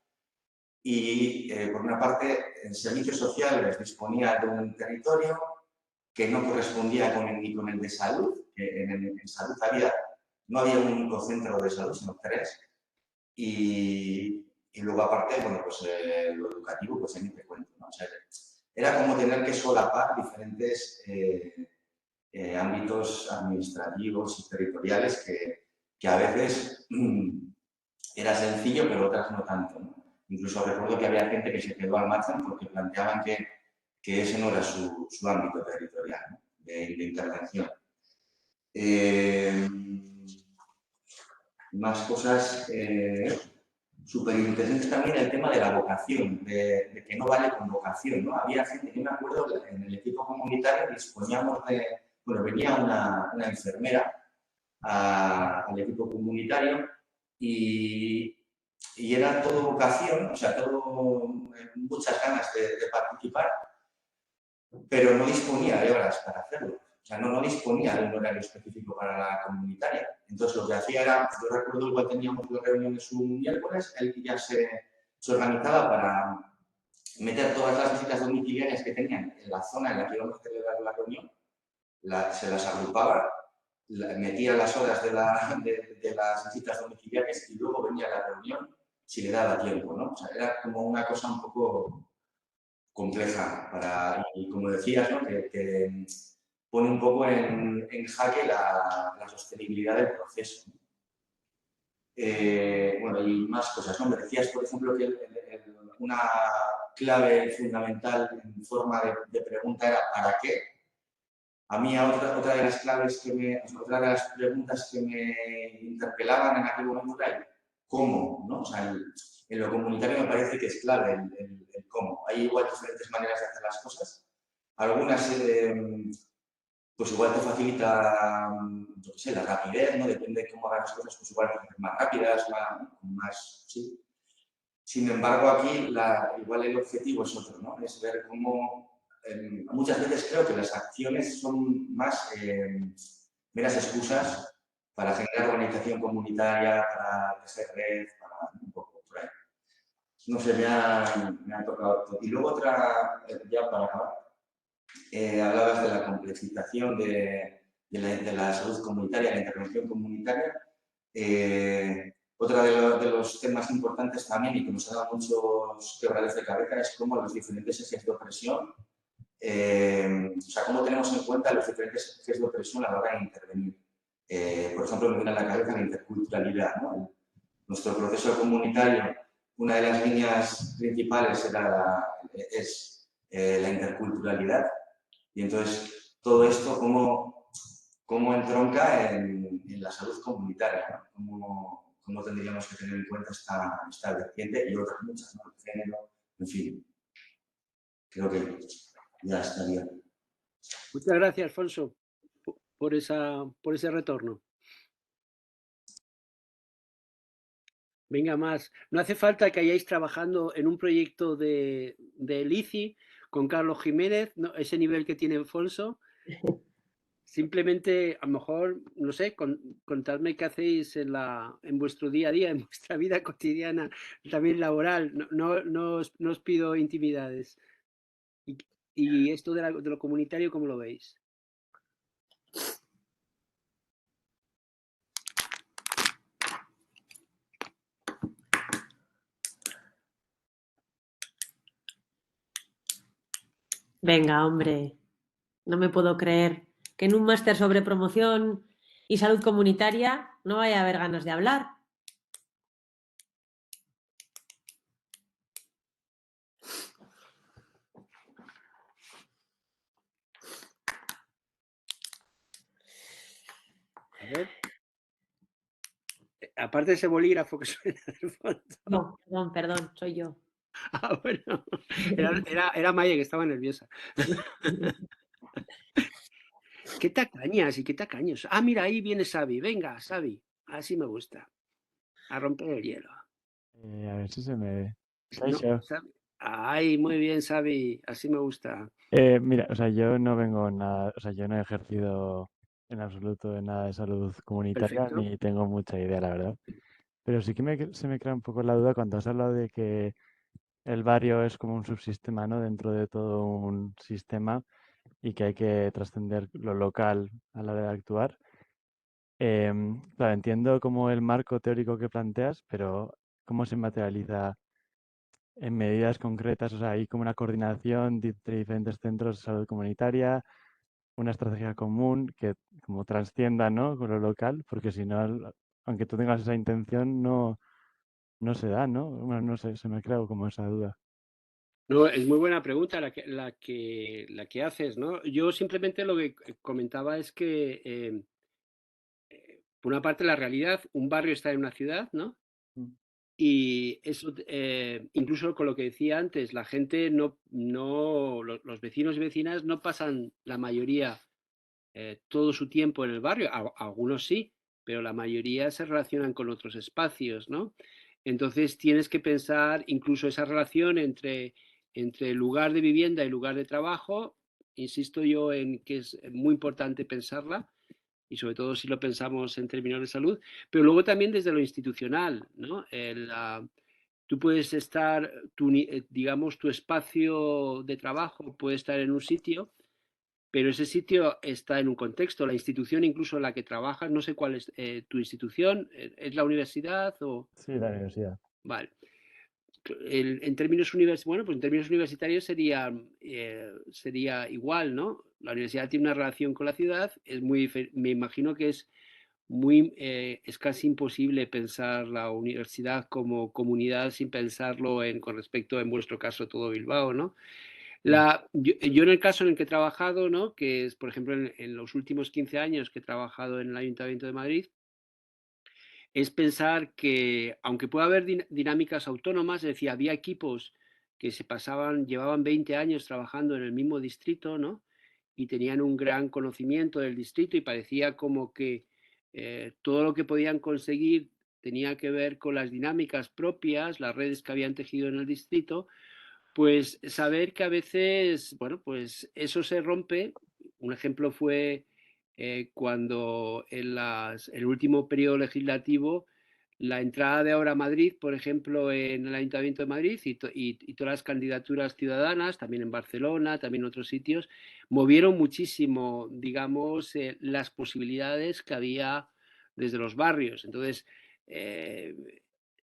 y, por una parte, en servicios sociales disponía de un territorio que no correspondía ni con el de salud, que en salud no había un único centro de salud, sino 3, y luego aparte, lo educativo, pues ni te cuento, ¿no? O sea, era como tener que solapar diferentes ámbitos administrativos y territoriales que a veces era sencillo, pero otras no tanto, ¿no? Incluso recuerdo que había gente que se quedó al margen porque planteaban que ese no era su ámbito territorial, ¿no? de intervención. Más cosas súper interesantes también, el tema de la vocación, de que no vale con vocación, ¿no? Había gente, yo me acuerdo que en el equipo comunitario disponíamos venía una enfermera al equipo comunitario y era todo vocación, o sea, muchas ganas de participar, pero no disponía de horas para hacerlo. O sea, no disponía de un horario específico para la comunitaria. Entonces, lo que hacía era, yo recuerdo igual teníamos 2 reuniones un miércoles, él ya se organizaba para meter todas las visitas domiciliarias que tenían en la zona en la que íbamos a celebrar la reunión, se las agrupaba, metía las horas de las visitas domiciliarias y luego venía a la reunión si le daba tiempo, ¿no? O sea, era como una cosa un poco compleja y como decías, ¿no? que pone un poco en jaque la sostenibilidad del proceso. Y más cosas, ¿no? Me decías, por ejemplo, que una clave fundamental en forma de pregunta era ¿para qué? A mí otra de las claves otra de las preguntas que me interpelaban en aquel momento era ¿cómo? ¿No? O sea, en lo comunitario me parece que es clave el cómo. Hay igual diferentes maneras de hacer las cosas. Algunas, pues igual te facilita, yo qué sé, la rapidez, ¿no? Depende de cómo hagas las cosas, pues igual más rápidas, sí. Sin embargo, aquí igual el objetivo es otro, ¿no? Es ver cómo muchas veces creo que las acciones son más meras excusas para generar organización comunitaria, para hacer red, para un poco por ahí. No sé, me ha tocado todo. Y luego otra, ya para acabar, hablabas de la complejización de la salud comunitaria, la intervención comunitaria. Otro de los temas importantes también y que nos ha dado muchos quebraderos de cabeza es cómo los diferentes ejes de opresión, o sea, cómo tenemos en cuenta los diferentes ejes de opresión a la hora de intervenir. Por ejemplo, me viene a la cabeza la interculturalidad, ¿no? Nuestro proceso comunitario, una de las líneas principales es la interculturalidad. Y entonces, todo esto, ¿cómo entronca en la salud comunitaria? ¿No? ¿Cómo tendríamos que tener en cuenta esta vertiente y otras muchas, ¿no? El género, en fin. Creo que ya estaría. Muchas gracias, Alfonso, por ese retorno. Venga, más. No hace falta que hayáis trabajando en un proyecto de LICI con Carlos Jiménez, ¿no? Ese nivel que tiene Alfonso. Simplemente, a lo mejor, no sé, contadme qué hacéis en vuestro día a día, en vuestra vida cotidiana, también laboral. No os pido intimidades. Y esto de lo comunitario, ¿cómo lo veis? Venga, hombre, no me puedo creer que en un máster sobre promoción y salud comunitaria no vaya a haber ganas de hablar. A ver. Aparte de ese bolígrafo que suena de fondo. No, perdón, soy yo. Ah, bueno. Era Maya que estaba nerviosa. Qué tacañas y qué tacaños. Ah, mira, ahí viene Xavi. Venga, Xavi. Así me gusta. A romper el hielo. A ver si se me ve. No, Xavi. Ay, muy bien, Xavi. Así me gusta. Mira, o sea, yo no vengo nada, o sea, yo no he ejercido en absoluto de nada de salud comunitaria, Perfecto. ni tengo mucha idea, la verdad. Pero sí que se me crea un poco la duda cuando has hablado de que el barrio es como un subsistema, ¿no? Dentro de todo un sistema y que hay que trascender lo local a la hora de actuar. Claro, entiendo como el marco teórico que planteas, pero ¿cómo se materializa en medidas concretas? O sea, hay como una coordinación entre diferentes centros de salud comunitaria, una estrategia común que como trascienda, ¿no? Con lo local, porque si no, aunque tú tengas esa intención, no se da, ¿no? Bueno, no sé, se me crea como esa duda. No, es muy buena pregunta la que haces, ¿no? Yo simplemente lo que comentaba es que, por una parte, la realidad, un barrio está en una ciudad, ¿no? Y eso, incluso con lo que decía antes, la gente los vecinos y vecinas no pasan la mayoría todo su tiempo en el barrio, algunos sí, pero la mayoría se relacionan con otros espacios, ¿no? Entonces tienes que pensar incluso esa relación entre lugar de vivienda y lugar de trabajo. Insisto yo en que es muy importante pensarla y sobre todo si lo pensamos en términos de salud, pero luego también desde lo institucional, ¿no? Tú puedes estar, digamos, tu espacio de trabajo puede estar en un sitio, pero ese sitio está en un contexto, la institución incluso en la que trabajas, no sé cuál es tu institución, ¿es la universidad o...? Sí, la universidad. Vale. En términos universitarios sería igual, ¿no? La universidad tiene una relación con la ciudad, me imagino que es casi imposible pensar la universidad como comunidad sin pensarlo con respecto, en vuestro caso, todo Bilbao, ¿no? Yo en el caso en el que he trabajado, ¿no? Que es, por ejemplo, en los últimos 15 años que he trabajado en el Ayuntamiento de Madrid, es pensar que, aunque pueda haber dinámicas autónomas, es decir, había equipos que llevaban 20 años trabajando en el mismo distrito, ¿no? Y tenían un gran conocimiento del distrito y parecía como que todo lo que podían conseguir tenía que ver con las dinámicas propias, las redes que habían tejido en el distrito, pues saber que a veces, bueno, pues eso se rompe. Un ejemplo fue cuando en el último periodo legislativo la entrada de Ahora Madrid, por ejemplo, en el Ayuntamiento de Madrid y todas las candidaturas ciudadanas, también en Barcelona, también en otros sitios, movieron muchísimo, digamos, las posibilidades que había desde los barrios. Entonces,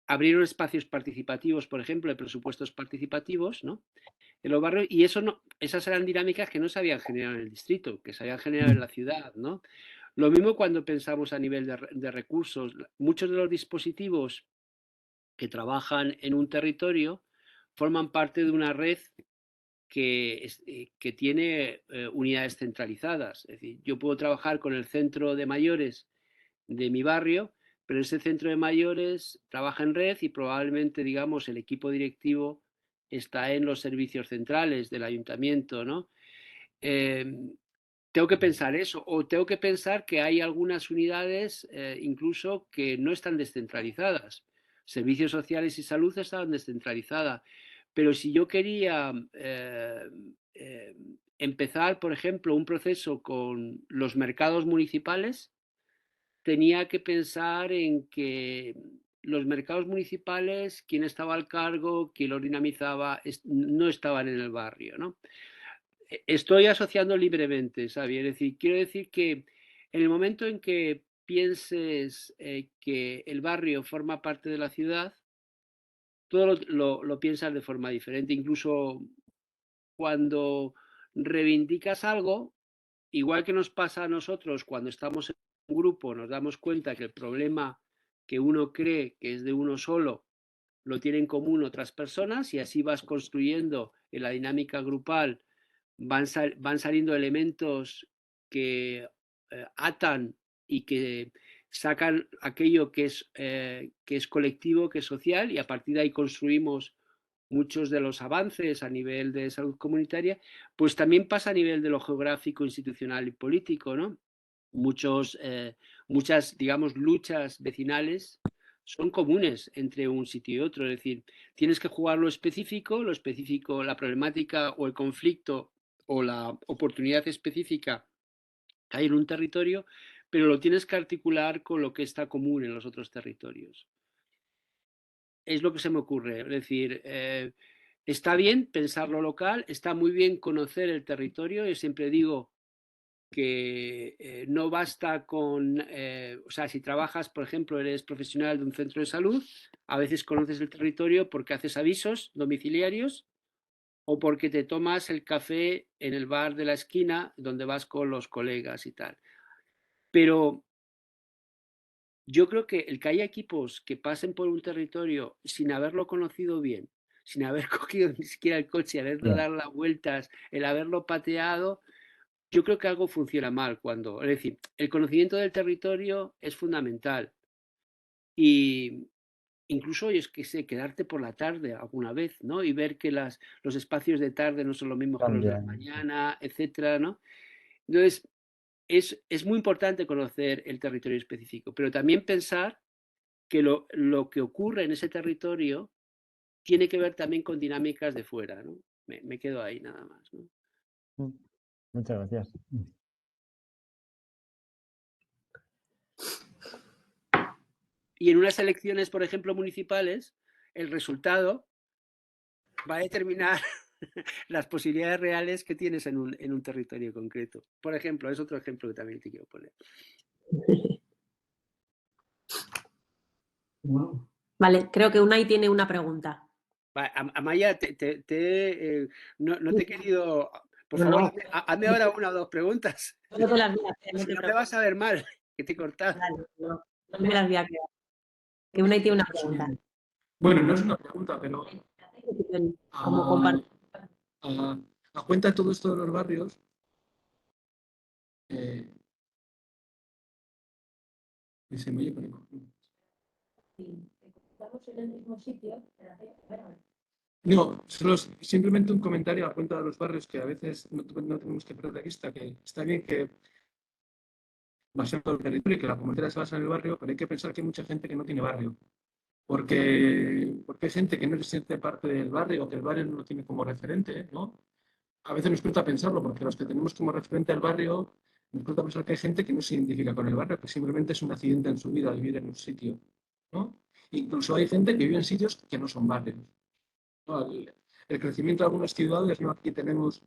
abrieron espacios participativos, por ejemplo, de presupuestos participativos, ¿no? En los barrios, y eso no, esas eran dinámicas que no se habían generado en el distrito, que se habían generado en la ciudad, ¿no? Lo mismo cuando pensamos a nivel de recursos. Muchos de los dispositivos que trabajan en un territorio forman parte de una red que tiene unidades centralizadas. Es decir, yo puedo trabajar con el centro de mayores de mi barrio, pero ese centro de mayores trabaja en red y probablemente, digamos, el equipo directivo está en los servicios centrales del ayuntamiento, ¿no? Tengo que pensar eso, o tengo que pensar que hay algunas unidades incluso que no están descentralizadas. Servicios sociales y salud estaban descentralizadas, pero si yo quería empezar, por ejemplo, un proceso con los mercados municipales, tenía que pensar en que los mercados municipales, quién estaba al cargo, quién los dinamizaba, no estaban en el barrio, ¿no? Estoy asociando libremente, Xavier. Es decir, quiero decir que en el momento en que pienses que el barrio forma parte de la ciudad, todo lo piensas de forma diferente. Incluso cuando reivindicas algo, igual que nos pasa a nosotros cuando estamos en un grupo, nos damos cuenta que el problema que uno cree que es de uno solo, lo tiene en común otras personas y así vas construyendo en la dinámica grupal, van saliendo elementos que atan y que sacan aquello que es colectivo, que es social, y a partir de ahí construimos muchos de los avances a nivel de salud comunitaria. Pues también pasa a nivel de lo geográfico, institucional y político, ¿no? Muchas, digamos, luchas vecinales son comunes entre un sitio y otro. Es decir, tienes que jugar lo específico, la problemática o el conflicto o la oportunidad específica que hay en un territorio, pero lo tienes que articular con lo que está común en los otros territorios. Es lo que se me ocurre. Es decir, está bien pensar lo local, está muy bien conocer el territorio. Yo siempre digo que no basta con, o sea, si trabajas, por ejemplo, eres profesional de un centro de salud, a veces conoces el territorio porque haces avisos domiciliarios o porque te tomas el café en el bar de la esquina donde vas con los colegas y tal. Pero yo creo que el que haya equipos que pasen por un territorio sin haberlo conocido bien, sin haber cogido ni siquiera el coche, haberlo dado las vueltas, el haberlo pateado, yo creo que algo funciona mal es decir, el conocimiento del territorio es fundamental. Y incluso, es que sé, quedarte por la tarde alguna vez, ¿no? Y ver que los espacios de tarde no son los mismos que los de la mañana, etcétera, ¿no? Entonces, es muy importante conocer el territorio específico, pero también pensar que lo que ocurre en ese territorio tiene que ver también con dinámicas de fuera, ¿no? Me quedo ahí nada más, ¿no? Muchas gracias. Y en unas elecciones, por ejemplo, municipales, el resultado va a determinar las posibilidades reales que tienes en un territorio concreto. Por ejemplo, es otro ejemplo que también te quiero poner. Vale, creo que Unai tiene una pregunta. Amaya, no te he querido... Por favor, hazme ahora una o dos preguntas. No te las voy a hacer, no Si te no me vas a ver mal, que te he cortado. Vale, no me las voy a quedar. Que Unai tiene una pregunta. Bueno, no es una pregunta, pero Como compartir. a cuenta de todo esto de los barrios, se me oye con eco. No, simplemente un comentario a cuenta de los barrios que a veces no tenemos que perder de vista, que está bien que basado en todo el territorio y que la comunitaria se basa en el barrio, pero hay que pensar que hay mucha gente que no tiene barrio. Porque hay gente que no se siente parte del barrio o que el barrio no lo tiene como referente, ¿no? A veces nos cuesta pensarlo, porque los que tenemos como referente al barrio, nos cuesta pensar que hay gente que no se identifica con el barrio, que simplemente es un accidente en su vida vivir en un sitio, ¿no? Incluso hay gente que vive en sitios que no son barrios, ¿no? El crecimiento de algunas ciudades, ¿no? Aquí tenemos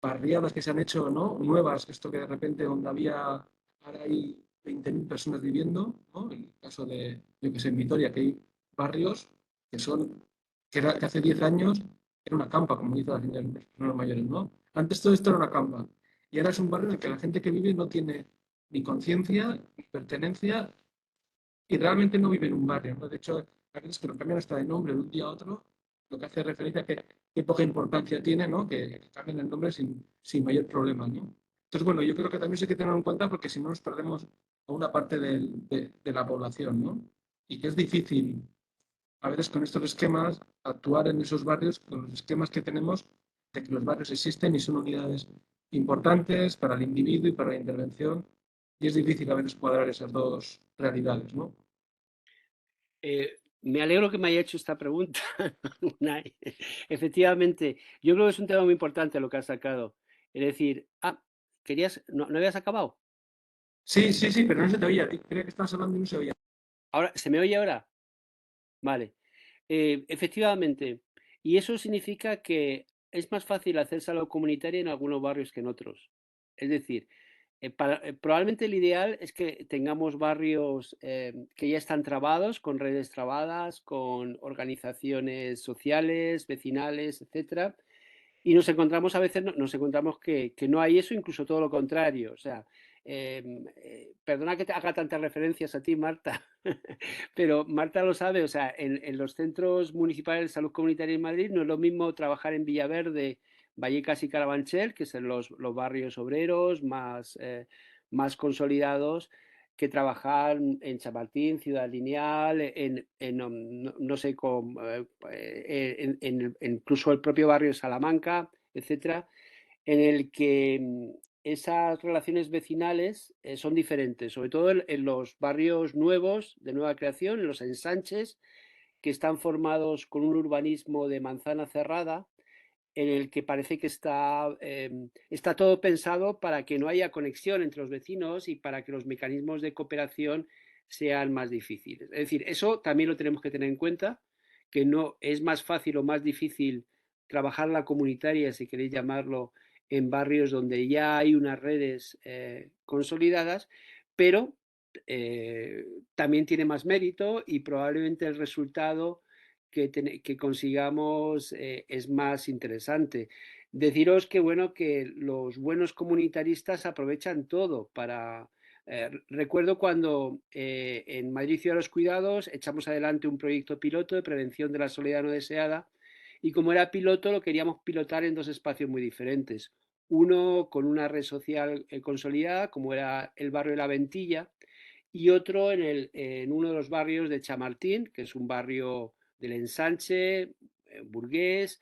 barriadas que se han hecho, ¿no? Nuevas, esto que de repente donde había, ahora hay 20.000 personas viviendo, ¿no? En el caso de, yo que sé, en Vitoria, que hay barrios que son, que hace 10 años era una campa, como dicen las personas mayores, ¿no? Antes todo esto era una campa. Y ahora es un barrio en el que la gente que vive no tiene ni conciencia, ni pertenencia, y realmente no vive en un barrio, ¿no? De hecho, a veces que lo cambian hasta de nombre de un día a otro, lo que hace referencia a que qué poca importancia tiene, ¿no? Que cambien el nombre sin mayor problema, ¿no? Entonces, bueno, yo creo que también hay que tenerlo en cuenta porque si no nos perdemos a una parte de la población, ¿no? Y que es difícil a veces con estos esquemas actuar en esos barrios, con los esquemas que tenemos de que los barrios existen y son unidades importantes para el individuo y para la intervención, y es difícil a veces cuadrar esas dos realidades, ¿no? Me alegro que me haya hecho esta pregunta, Unai. Efectivamente, yo creo que es un tema muy importante lo que has sacado. Es decir, ¿no habías acabado? Sí, sí, sí, pero no se te oía. Creía que estabas hablando y no se oía. Ahora, ¿se me oye ahora? Vale. Efectivamente. Y eso significa que es más fácil hacer salud comunitaria en algunos barrios que en otros. Es decir, probablemente el ideal es que tengamos barrios que ya están trabados, con redes trabadas, con organizaciones sociales, vecinales, etcétera. Y nos encontramos a veces, nos encontramos que no hay eso, incluso todo lo contrario. O sea, perdona que te haga tantas referencias a ti, Marta, pero Marta lo sabe. O sea, en los centros municipales de salud comunitaria en Madrid no es lo mismo trabajar en Villaverde, Vallecas y Carabanchel, que son los barrios obreros más consolidados, que trabajar en Chamartín, Ciudad Lineal, no sé, incluso el propio barrio de Salamanca, etcétera, en el que esas relaciones vecinales son diferentes, sobre todo en los barrios nuevos de nueva creación, en los ensanches, que están formados con un urbanismo de manzana cerrada, en el que parece que está todo pensado para que no haya conexión entre los vecinos y para que los mecanismos de cooperación sean más difíciles. Es decir, eso también lo tenemos que tener en cuenta, que no es más fácil o más difícil trabajar la comunitaria, si queréis llamarlo, en barrios donde ya hay unas redes consolidadas, pero también tiene más mérito y probablemente el resultado que consigamos es más interesante. Deciros que, bueno, que los buenos comunitaristas aprovechan todo para... recuerdo cuando en Madrid Ciudad de los Cuidados echamos adelante un proyecto piloto de prevención de la soledad no deseada, y como era piloto lo queríamos pilotar en dos espacios muy diferentes. Uno con una red social consolidada, como era el barrio de La Ventilla, y otro en uno de los barrios de Chamartín, que es un barrio del ensanche burgués,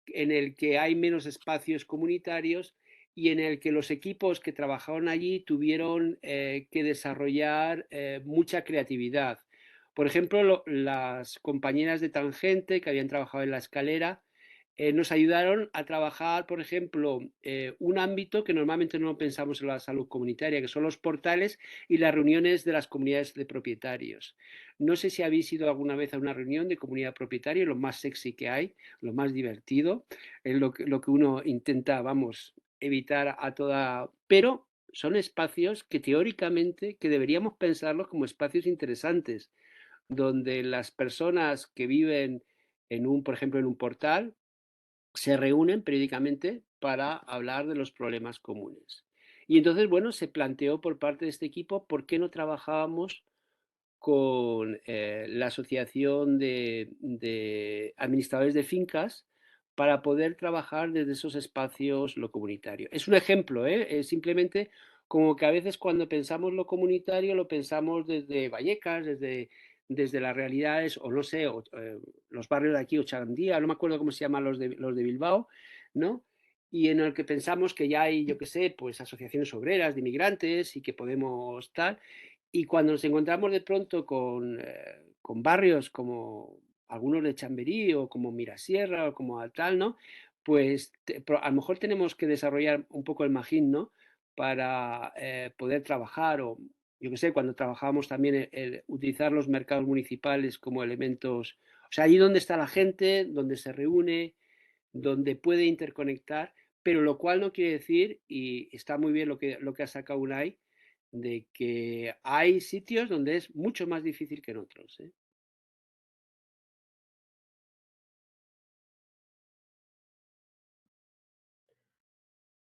en el que hay menos espacios comunitarios y en el que los equipos que trabajaron allí tuvieron que desarrollar mucha creatividad. Por ejemplo, las compañeras de Tangente que habían trabajado en La Escalera nos ayudaron a trabajar, por ejemplo, un ámbito que normalmente no pensamos en la salud comunitaria, que son los portales y las reuniones de las comunidades de propietarios. No sé si habéis ido alguna vez a una reunión de comunidad propietaria, lo más sexy que hay, lo más divertido, es lo que uno intenta, vamos, evitar a toda... Pero son espacios que teóricamente que deberíamos pensarlos como espacios interesantes, donde las personas que viven por ejemplo, en un portal, se reúnen periódicamente para hablar de los problemas comunes. Y entonces, bueno, se planteó por parte de este equipo por qué no trabajábamos con la Asociación de Administradores de Fincas para poder trabajar desde esos espacios lo comunitario. Es un ejemplo, es simplemente como que a veces cuando pensamos lo comunitario lo pensamos desde Vallecas, desde las realidades, o no sé, los barrios de aquí, Ochandía, no me acuerdo cómo se llaman los de Bilbao, ¿no? y en el que pensamos que ya hay, yo qué sé, pues asociaciones obreras de inmigrantes y que podemos tal. Y cuando nos encontramos de pronto con barrios como algunos de Chamberí o como Mirasierra o como tal, ¿no? Pues a lo mejor tenemos que desarrollar un poco el magín, ¿no? Para poder trabajar o, yo qué sé, cuando trabajamos también utilizar los mercados municipales como elementos, o sea, allí donde está la gente, donde se reúne, donde puede interconectar, pero lo cual no quiere decir, y está muy bien lo que ha sacado Unai, de que hay sitios donde es mucho más difícil que en otros, ¿eh?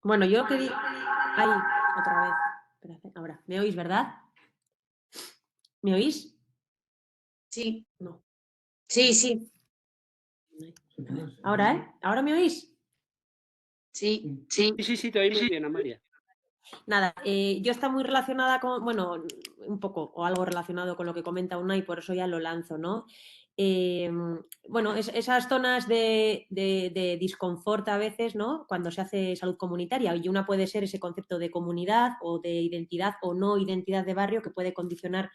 Bueno, yo quería... Ay, otra vez. Espérate, ahora. ¿Me oís, verdad? ¿Me oís? Sí, No. sí, sí, Ahora, ¿eh? ¿Ahora me oís? sí. Sí, sí, sí, te oímos bien, Amalia. Nada, yo está muy relacionada con, bueno, un poco o algo relacionado con lo que comenta Unai, por eso ya lo lanzo, ¿no? Bueno, esas zonas de disconfort a veces, ¿no? Cuando se hace salud comunitaria, y una puede ser ese concepto de comunidad o de identidad o no identidad de barrio que puede condicionar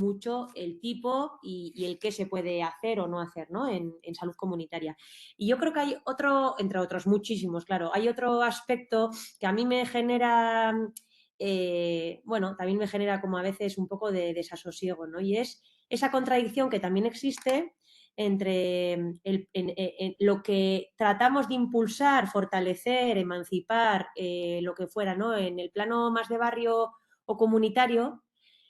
mucho el tipo y el qué se puede hacer o no hacer, ¿no? En salud comunitaria. Y yo creo que hay otro, entre otros muchísimos, claro, hay otro aspecto que a mí me genera, bueno, también me genera como a veces un poco de desasosiego, ¿no? Y es esa contradicción que también existe entre lo que tratamos de impulsar, fortalecer, emancipar, lo que fuera, ¿no? En el plano más de barrio o comunitario,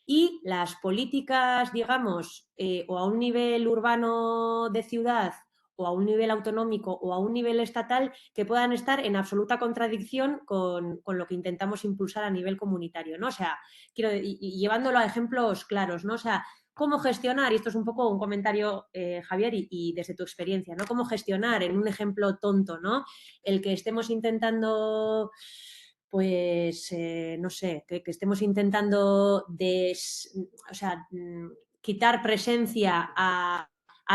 y las políticas, digamos, o a un nivel urbano de ciudad o a un nivel autonómico o a un nivel estatal que puedan estar en absoluta contradicción con lo que intentamos impulsar a nivel comunitario, ¿no? O sea, y llevándolo a ejemplos claros, ¿no? O sea, cómo gestionar, y esto es un poco un comentario, Javier, y desde tu experiencia, ¿no? Cómo gestionar en un ejemplo tonto, ¿no? El que estemos intentando, pues, no sé, que estemos intentando o sea, quitar presencia a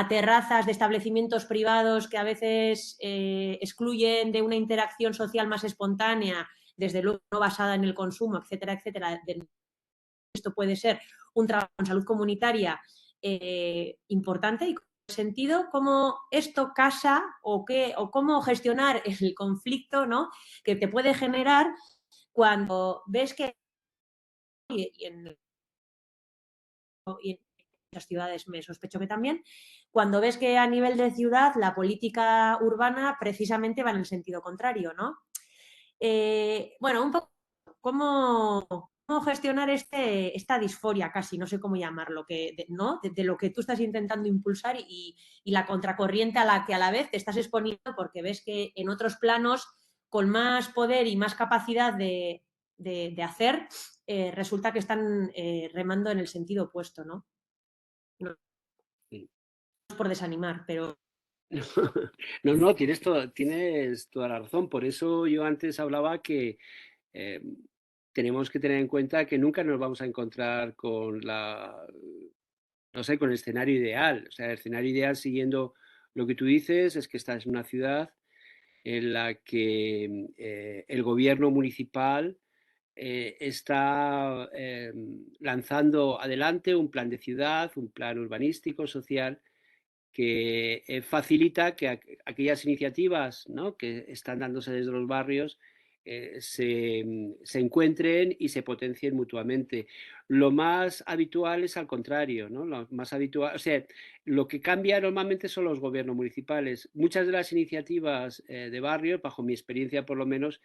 terrazas de establecimientos privados que a veces excluyen de una interacción social más espontánea, desde luego no basada en el consumo, etcétera, etcétera. Esto puede ser un trabajo en salud comunitaria importante, y en ese sentido, cómo esto casa o cómo gestionar el conflicto, ¿no? Que te puede generar cuando ves que y en las ciudades me sospecho que también, cuando ves que a nivel de ciudad la política urbana precisamente va en el sentido contrario, ¿no? Bueno, un poco cómo gestionar esta disforia casi, no sé cómo llamarlo, ¿no? De lo que tú estás intentando impulsar y la contracorriente a la que a la vez te estás exponiendo porque ves que en otros planos con más poder y más capacidad de hacer, resulta que están remando en el sentido opuesto, ¿no? No Sí. es por desanimar, pero... No, tienes toda la razón. Por eso yo antes hablaba que tenemos que tener en cuenta que nunca nos vamos a encontrar con no sé, con el escenario ideal. O sea, el escenario ideal, siguiendo lo que tú dices, es que estás en una ciudad en la que el gobierno municipal está lanzando adelante un plan de ciudad, un plan urbanístico, social, que facilita que aquellas iniciativas, ¿no?, que están dándose desde los barrios se encuentren y se potencien mutuamente. Lo más habitual es al contrario, ¿no? Lo más habitual, o sea, lo que cambia normalmente son los gobiernos municipales. Muchas de las iniciativas de barrio, bajo mi experiencia por lo menos,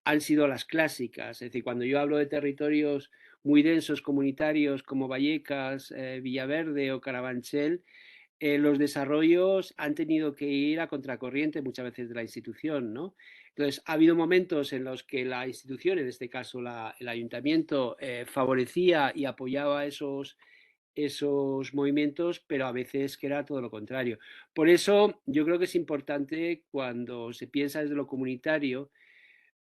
han sido las clásicas. Es decir, cuando yo hablo de territorios muy densos comunitarios como Vallecas, Villaverde o Carabanchel, los desarrollos han tenido que ir a contracorriente muchas veces de la institución, ¿no? Entonces, ha habido momentos en los que la institución, en este caso el ayuntamiento, favorecía y apoyaba esos movimientos, pero a veces que era todo lo contrario. Por eso yo creo que es importante, cuando se piensa desde lo comunitario,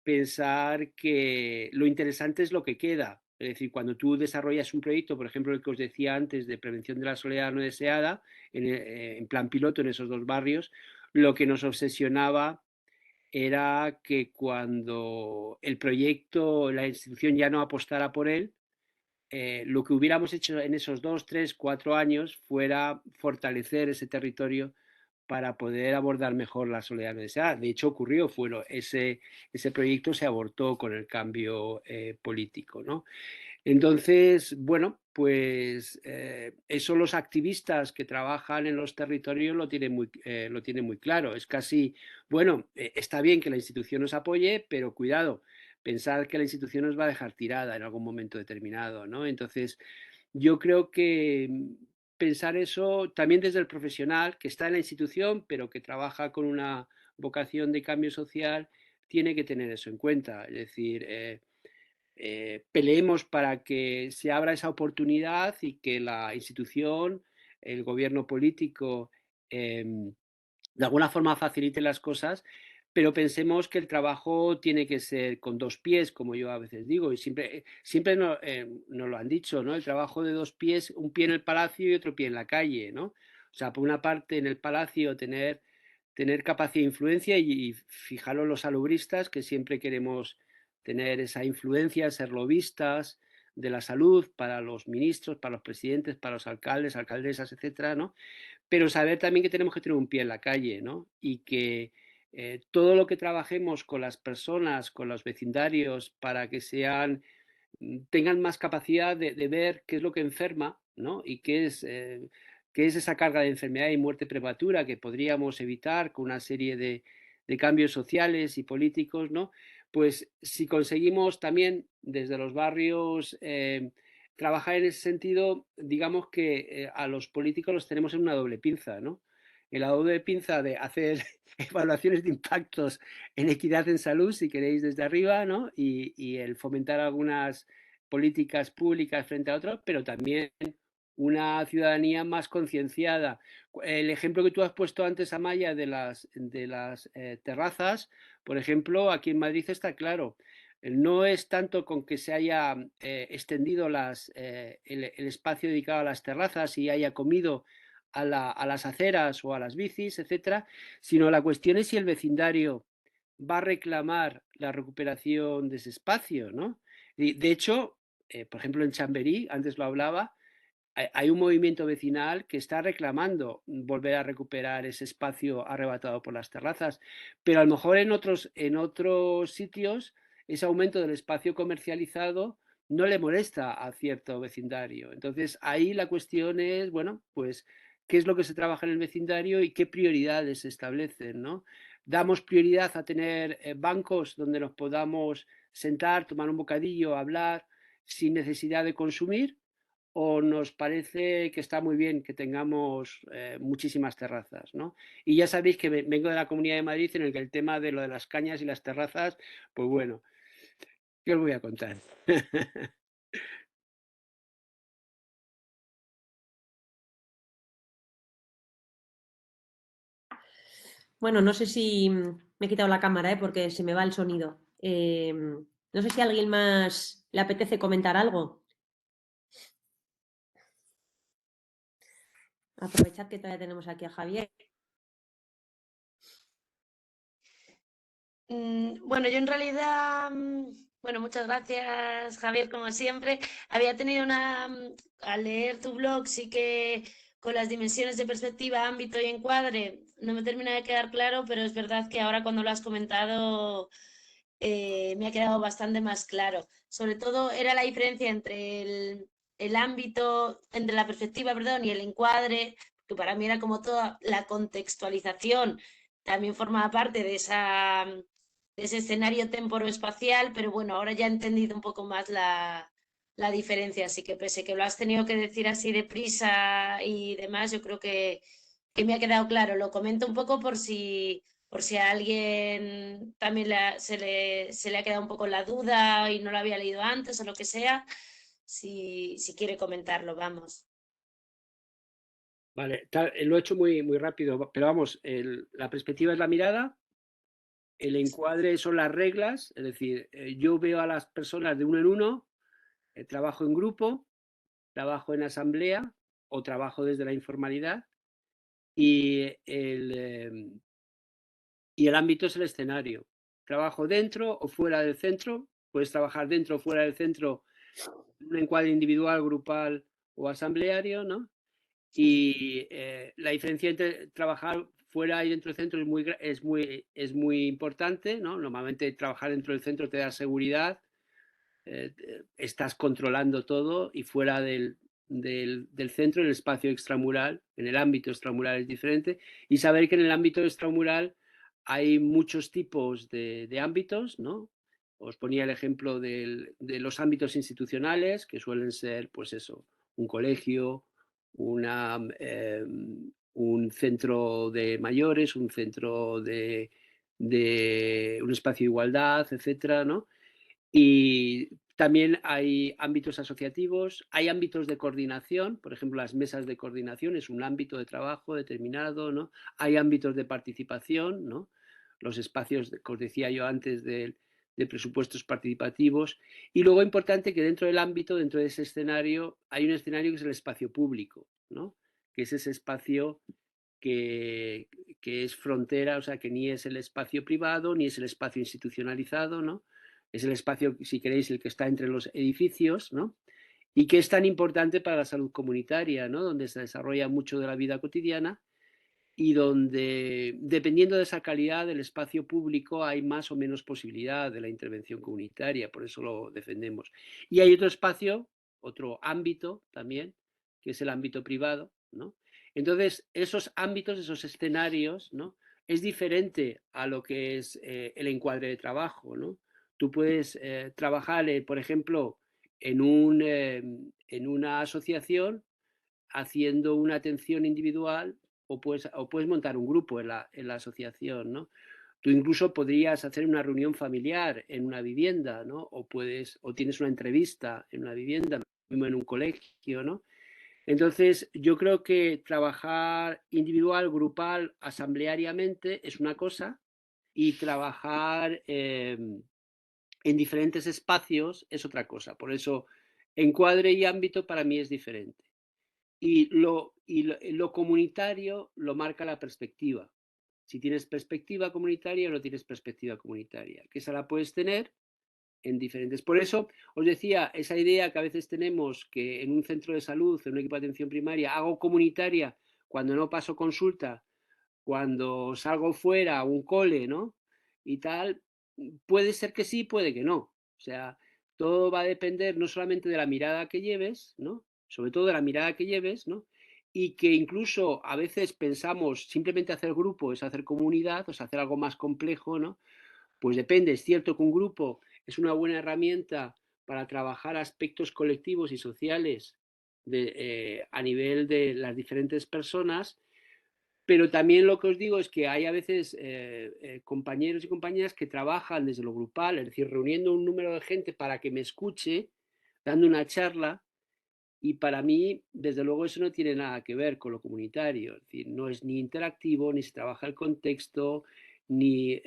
pensar que lo interesante es lo que queda. Es decir, cuando tú desarrollas un proyecto, por ejemplo, el que os decía antes de prevención de la soledad no deseada, en plan piloto en esos dos barrios, lo que nos obsesionaba era que cuando el proyecto, la institución ya no apostara por él, lo que hubiéramos hecho en esos 2, 3, 4 años fuera fortalecer ese territorio para poder abordar mejor la soledad no deseada. De hecho, ocurrió, ese proyecto se abortó con el cambio político, ¿no? Entonces, bueno, pues eso los activistas que trabajan en los territorios lo tienen muy claro. Es casi, bueno, está bien que la institución nos apoye, pero cuidado, pensar que la institución nos va a dejar tirada en algún momento determinado, ¿no? Entonces, yo creo que pensar eso también desde el profesional que está en la institución, pero que trabaja con una vocación de cambio social, tiene que tener eso en cuenta. Es decir, peleemos para que se abra esa oportunidad y que la institución, el gobierno político, de alguna forma facilite las cosas, pero pensemos que el trabajo tiene que ser con 2 pies, como yo a veces digo, y siempre nos lo han dicho, ¿no? El trabajo de 2 pies, un pie en el palacio y otro pie en la calle, ¿no? O sea, por una parte en el palacio tener capacidad de influencia y fijaros los salubristas que siempre queremos tener esa influencia, ser lobistas de la salud para los ministros, para los presidentes, para los alcaldes, alcaldesas, etcétera, ¿no? Pero saber también que tenemos que tener un pie en la calle, ¿no? Y que todo lo que trabajemos con las personas, con los vecindarios, para que tengan más capacidad de ver qué es lo que enferma, ¿no? Y qué es esa carga de enfermedad y muerte prematura que podríamos evitar con una serie de cambios sociales y políticos, ¿no? Pues si conseguimos también desde los barrios trabajar en ese sentido, digamos que a los políticos los tenemos en una doble pinza, ¿no? En la doble pinza de hacer evaluaciones de impactos en equidad en salud, si queréis, desde arriba, ¿no? Y el fomentar algunas políticas públicas frente a otras, pero también una ciudadanía más concienciada. El ejemplo que tú has puesto antes, Amaya, de las terrazas, por ejemplo, aquí en Madrid está claro. No es tanto con que se haya extendido el espacio dedicado a las terrazas y haya comido a las aceras o a las bicis, etcétera, sino la cuestión es si el vecindario va a reclamar la recuperación de ese espacio, ¿no? De hecho, por ejemplo, en Chamberí, antes lo hablaba, hay un movimiento vecinal que está reclamando volver a recuperar ese espacio arrebatado por las terrazas, pero a lo mejor en otros sitios ese aumento del espacio comercializado no le molesta a cierto vecindario. Entonces ahí la cuestión es, bueno, pues qué es lo que se trabaja en el vecindario y qué prioridades se establecen, ¿no? Damos prioridad a tener bancos donde nos podamos sentar, tomar un bocadillo, hablar sin necesidad de consumir, o nos parece que está muy bien que tengamos muchísimas terrazas, ¿no? Y ya sabéis que vengo de la Comunidad de Madrid en el que el tema de lo de las cañas y las terrazas, pues bueno, ¿qué os voy a contar? Bueno, no sé si me he quitado la cámara, porque se me va el sonido. No sé si a alguien más le apetece comentar algo. Aprovechad que todavía tenemos aquí a Javier. Bueno, yo en realidad, bueno, muchas gracias, Javier, como siempre. Había tenido al leer tu blog, sí que con las dimensiones de perspectiva, ámbito y encuadre, no me termina de quedar claro, pero es verdad que ahora cuando lo has comentado me ha quedado bastante más claro. Sobre todo era la diferencia entre el ámbito, entre la perspectiva, perdón, y el encuadre, que para mí era como toda la contextualización, también formaba parte de ese escenario temporoespacial, pero bueno, ahora ya he entendido un poco más la diferencia, así que pese que lo has tenido que decir así deprisa y demás, yo creo que me ha quedado claro. Lo comento un poco por si a alguien también se le ha quedado un poco la duda y no lo había leído antes o lo que sea, si quiere comentarlo, vamos. Vale, lo he hecho muy, muy rápido, pero vamos, la perspectiva es la mirada, el encuadre son las reglas, es decir, yo veo a las personas de uno en uno, trabajo en grupo, trabajo en asamblea o trabajo desde la informalidad, y Y el ámbito es el escenario. Trabajo dentro o fuera del centro, puedes trabajar dentro o fuera del centro, en un encuadre individual, grupal o asambleario, ¿no? Y la diferencia entre trabajar fuera y dentro del centro es muy importante, ¿no? Normalmente trabajar dentro del centro te da seguridad, estás controlando todo, y fuera del centro, en el espacio extramural, en el ámbito extramural es diferente, y saber que en el ámbito extramural hay muchos tipos de ámbitos, ¿no? Os ponía el ejemplo de los ámbitos institucionales, que suelen ser, pues eso, un colegio, un centro de mayores, un centro de un espacio de igualdad, etcétera, ¿no? Y también hay ámbitos asociativos, hay ámbitos de coordinación, por ejemplo, las mesas de coordinación es un ámbito de trabajo determinado, ¿no? Hay ámbitos de participación, ¿no? Los espacios, que os decía yo antes, de presupuestos participativos. Y luego importante que dentro del ámbito, dentro de ese escenario, hay un escenario que es el espacio público, ¿no? Que es ese espacio que es frontera, o sea, que ni es el espacio privado, ni es el espacio institucionalizado, ¿no? Es el espacio, si queréis, el que está entre los edificios, ¿no? Y que es tan importante para la salud comunitaria, ¿no? Donde se desarrolla mucho de la vida cotidiana y donde, dependiendo de esa calidad del espacio público, hay más o menos posibilidad de la intervención comunitaria, por eso lo defendemos. Y hay otro espacio, otro ámbito también, que es el ámbito privado, ¿no? Entonces, esos ámbitos, esos escenarios, ¿no? Es diferente a lo que es el encuadre de trabajo, ¿no? Tú puedes trabajar, por ejemplo, en una asociación haciendo una atención individual, o puedes montar un grupo en la asociación, ¿no? Tú incluso podrías hacer una reunión familiar en una vivienda, ¿no? O tienes una entrevista en una vivienda, mismo en un colegio, ¿no? Entonces, yo creo que trabajar individual, grupal, asambleariamente es una cosa, y trabajar en diferentes espacios es otra cosa. Por eso, encuadre y ámbito para mí es diferente. Y lo comunitario lo marca la perspectiva. Si tienes perspectiva comunitaria o no tienes perspectiva comunitaria, que esa la puedes tener en diferentes. Por eso os decía, esa idea que a veces tenemos, que en un centro de salud, en un equipo de atención primaria, hago comunitaria cuando no paso consulta, cuando salgo fuera a un cole, ¿no? Y tal, puede ser que sí, puede que no. O sea, todo va a depender no solamente de la mirada que lleves, ¿no? Sobre todo de la mirada que lleves, ¿no? Y que incluso a veces pensamos simplemente hacer grupo es hacer comunidad, o sea, hacer algo más complejo, ¿no? Pues depende, es cierto que un grupo es una buena herramienta para trabajar aspectos colectivos y sociales a nivel de las diferentes personas, pero también lo que os digo es que hay a veces compañeros y compañeras que trabajan desde lo grupal, es decir, reuniendo un número de gente para que me escuche, dando una charla, y para mí, desde luego, eso no tiene nada que ver con lo comunitario, es decir, no es ni interactivo, ni se trabaja el contexto, ni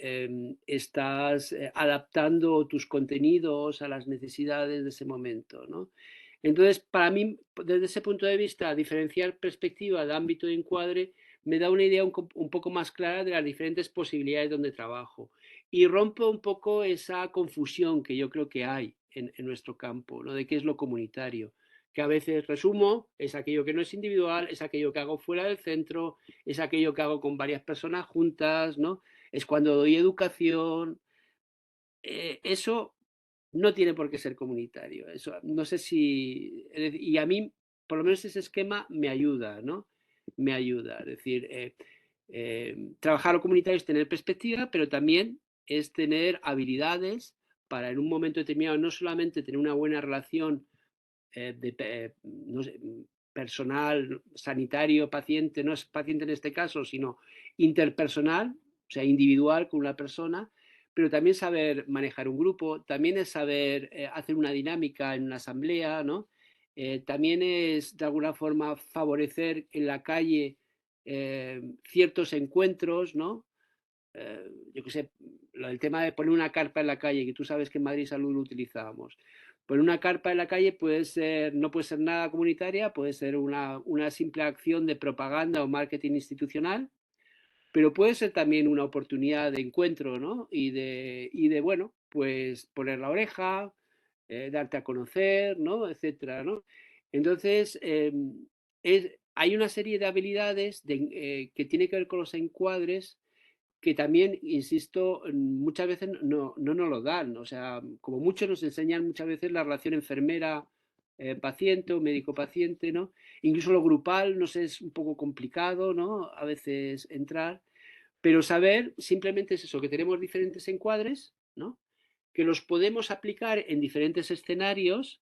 estás adaptando tus contenidos a las necesidades de ese momento, ¿no? Entonces, para mí, desde ese punto de vista, diferenciar perspectiva de ámbito de encuadre me da una idea un poco más clara de las diferentes posibilidades donde trabajo, y rompe un poco esa confusión que yo creo que hay en nuestro campo, ¿no? De qué es lo comunitario, que a veces, resumo, es aquello que no es individual, es aquello que hago fuera del centro, es aquello que hago con varias personas juntas, ¿no? Es cuando doy educación. Eso no tiene por qué ser comunitario. Eso, no sé si... Y a mí, por lo menos ese esquema me ayuda, ¿no? Me ayuda. Es decir, trabajar lo comunitario es tener perspectiva, pero también es tener habilidades para en un momento determinado no solamente tener una buena relación no sé, personal, sanitario, paciente, no es paciente en este caso, sino interpersonal, o sea, individual con una persona, pero también saber manejar un grupo, también es saber hacer una dinámica en una asamblea, ¿no? También es, de alguna forma, favorecer en la calle ciertos encuentros, ¿no? Yo qué sé, el tema de poner una carpa en la calle, que tú sabes que en Madrid Salud lo utilizábamos. Poner una carpa en la calle no puede ser nada comunitaria, puede ser una simple acción de propaganda o marketing institucional, pero puede ser también una oportunidad de encuentro, ¿no? Y de bueno, pues poner la oreja, darte a conocer, ¿no? Etcétera, ¿no? Entonces, hay una serie de habilidades que tiene que ver con los encuadres que también, insisto, muchas veces no nos lo dan. O sea, como muchos nos enseñan muchas veces la relación enfermera-paciente o médico-paciente, ¿no? Incluso lo grupal, no sé, es un poco complicado, ¿no? A veces entrar, pero saber simplemente es eso, que tenemos diferentes encuadres, ¿no? Que los podemos aplicar en diferentes escenarios,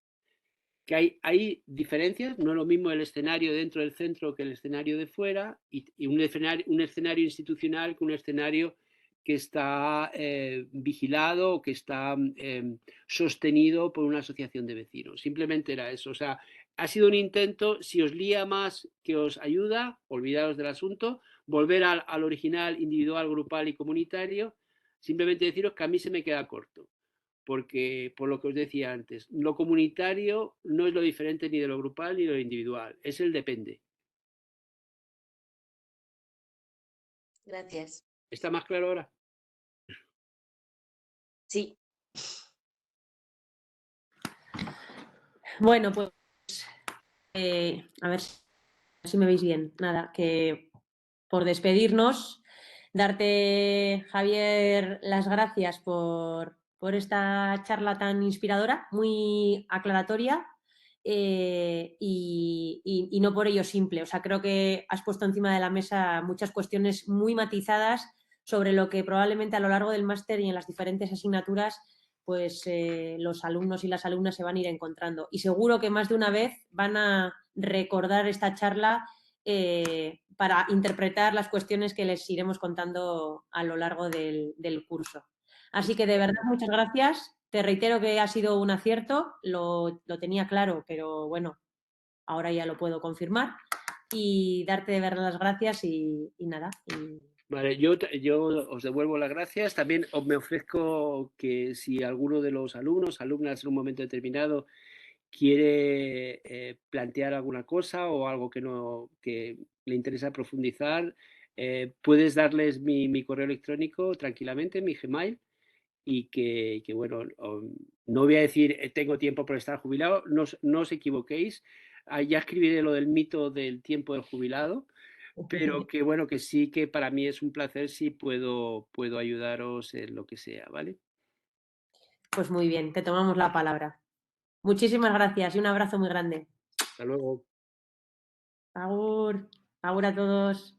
que hay diferencias, no es lo mismo el escenario dentro del centro que el escenario de fuera, y un escenario institucional que un escenario que está vigilado o que está sostenido por una asociación de vecinos. Simplemente era eso. O sea, ha sido un intento, si os lía más que os ayuda, olvidaros del asunto, volver al original individual, grupal y comunitario, simplemente deciros que a mí se me queda corto porque, por lo que os decía antes, lo comunitario no es lo diferente ni de lo grupal ni de lo individual, es el depende. Gracias. ¿Está más claro ahora? Sí. Bueno, pues a ver si me veis bien. Nada, que por despedirnos, darte, Javier, las gracias por esta charla tan inspiradora, muy aclaratoria y no por ello simple. O sea, creo que has puesto encima de la mesa muchas cuestiones muy matizadas sobre lo que probablemente a lo largo del máster y en las diferentes asignaturas pues los alumnos y las alumnas se van a ir encontrando. Y seguro que más de una vez van a recordar esta charla para interpretar las cuestiones que les iremos contando a lo largo del curso. Así que de verdad, muchas gracias. Te reitero que ha sido un acierto, lo tenía claro, pero bueno, ahora ya lo puedo confirmar. Y darte de verdad las gracias y nada. Vale, yo os devuelvo las gracias. También me ofrezco que si alguno de los alumnos, alumnas en un momento determinado quiere plantear alguna cosa o algo que le interesa profundizar, puedes darles mi correo electrónico tranquilamente, mi Gmail, y que bueno, no voy a decir tengo tiempo por estar jubilado, no os equivoquéis, ya escribiré lo del mito del tiempo del jubilado, pero que bueno, que sí que para mí es un placer si puedo ayudaros en lo que sea, ¿vale? Pues muy bien, te tomamos la palabra. Muchísimas gracias y un abrazo muy grande. Hasta luego. Agur, agur a todos.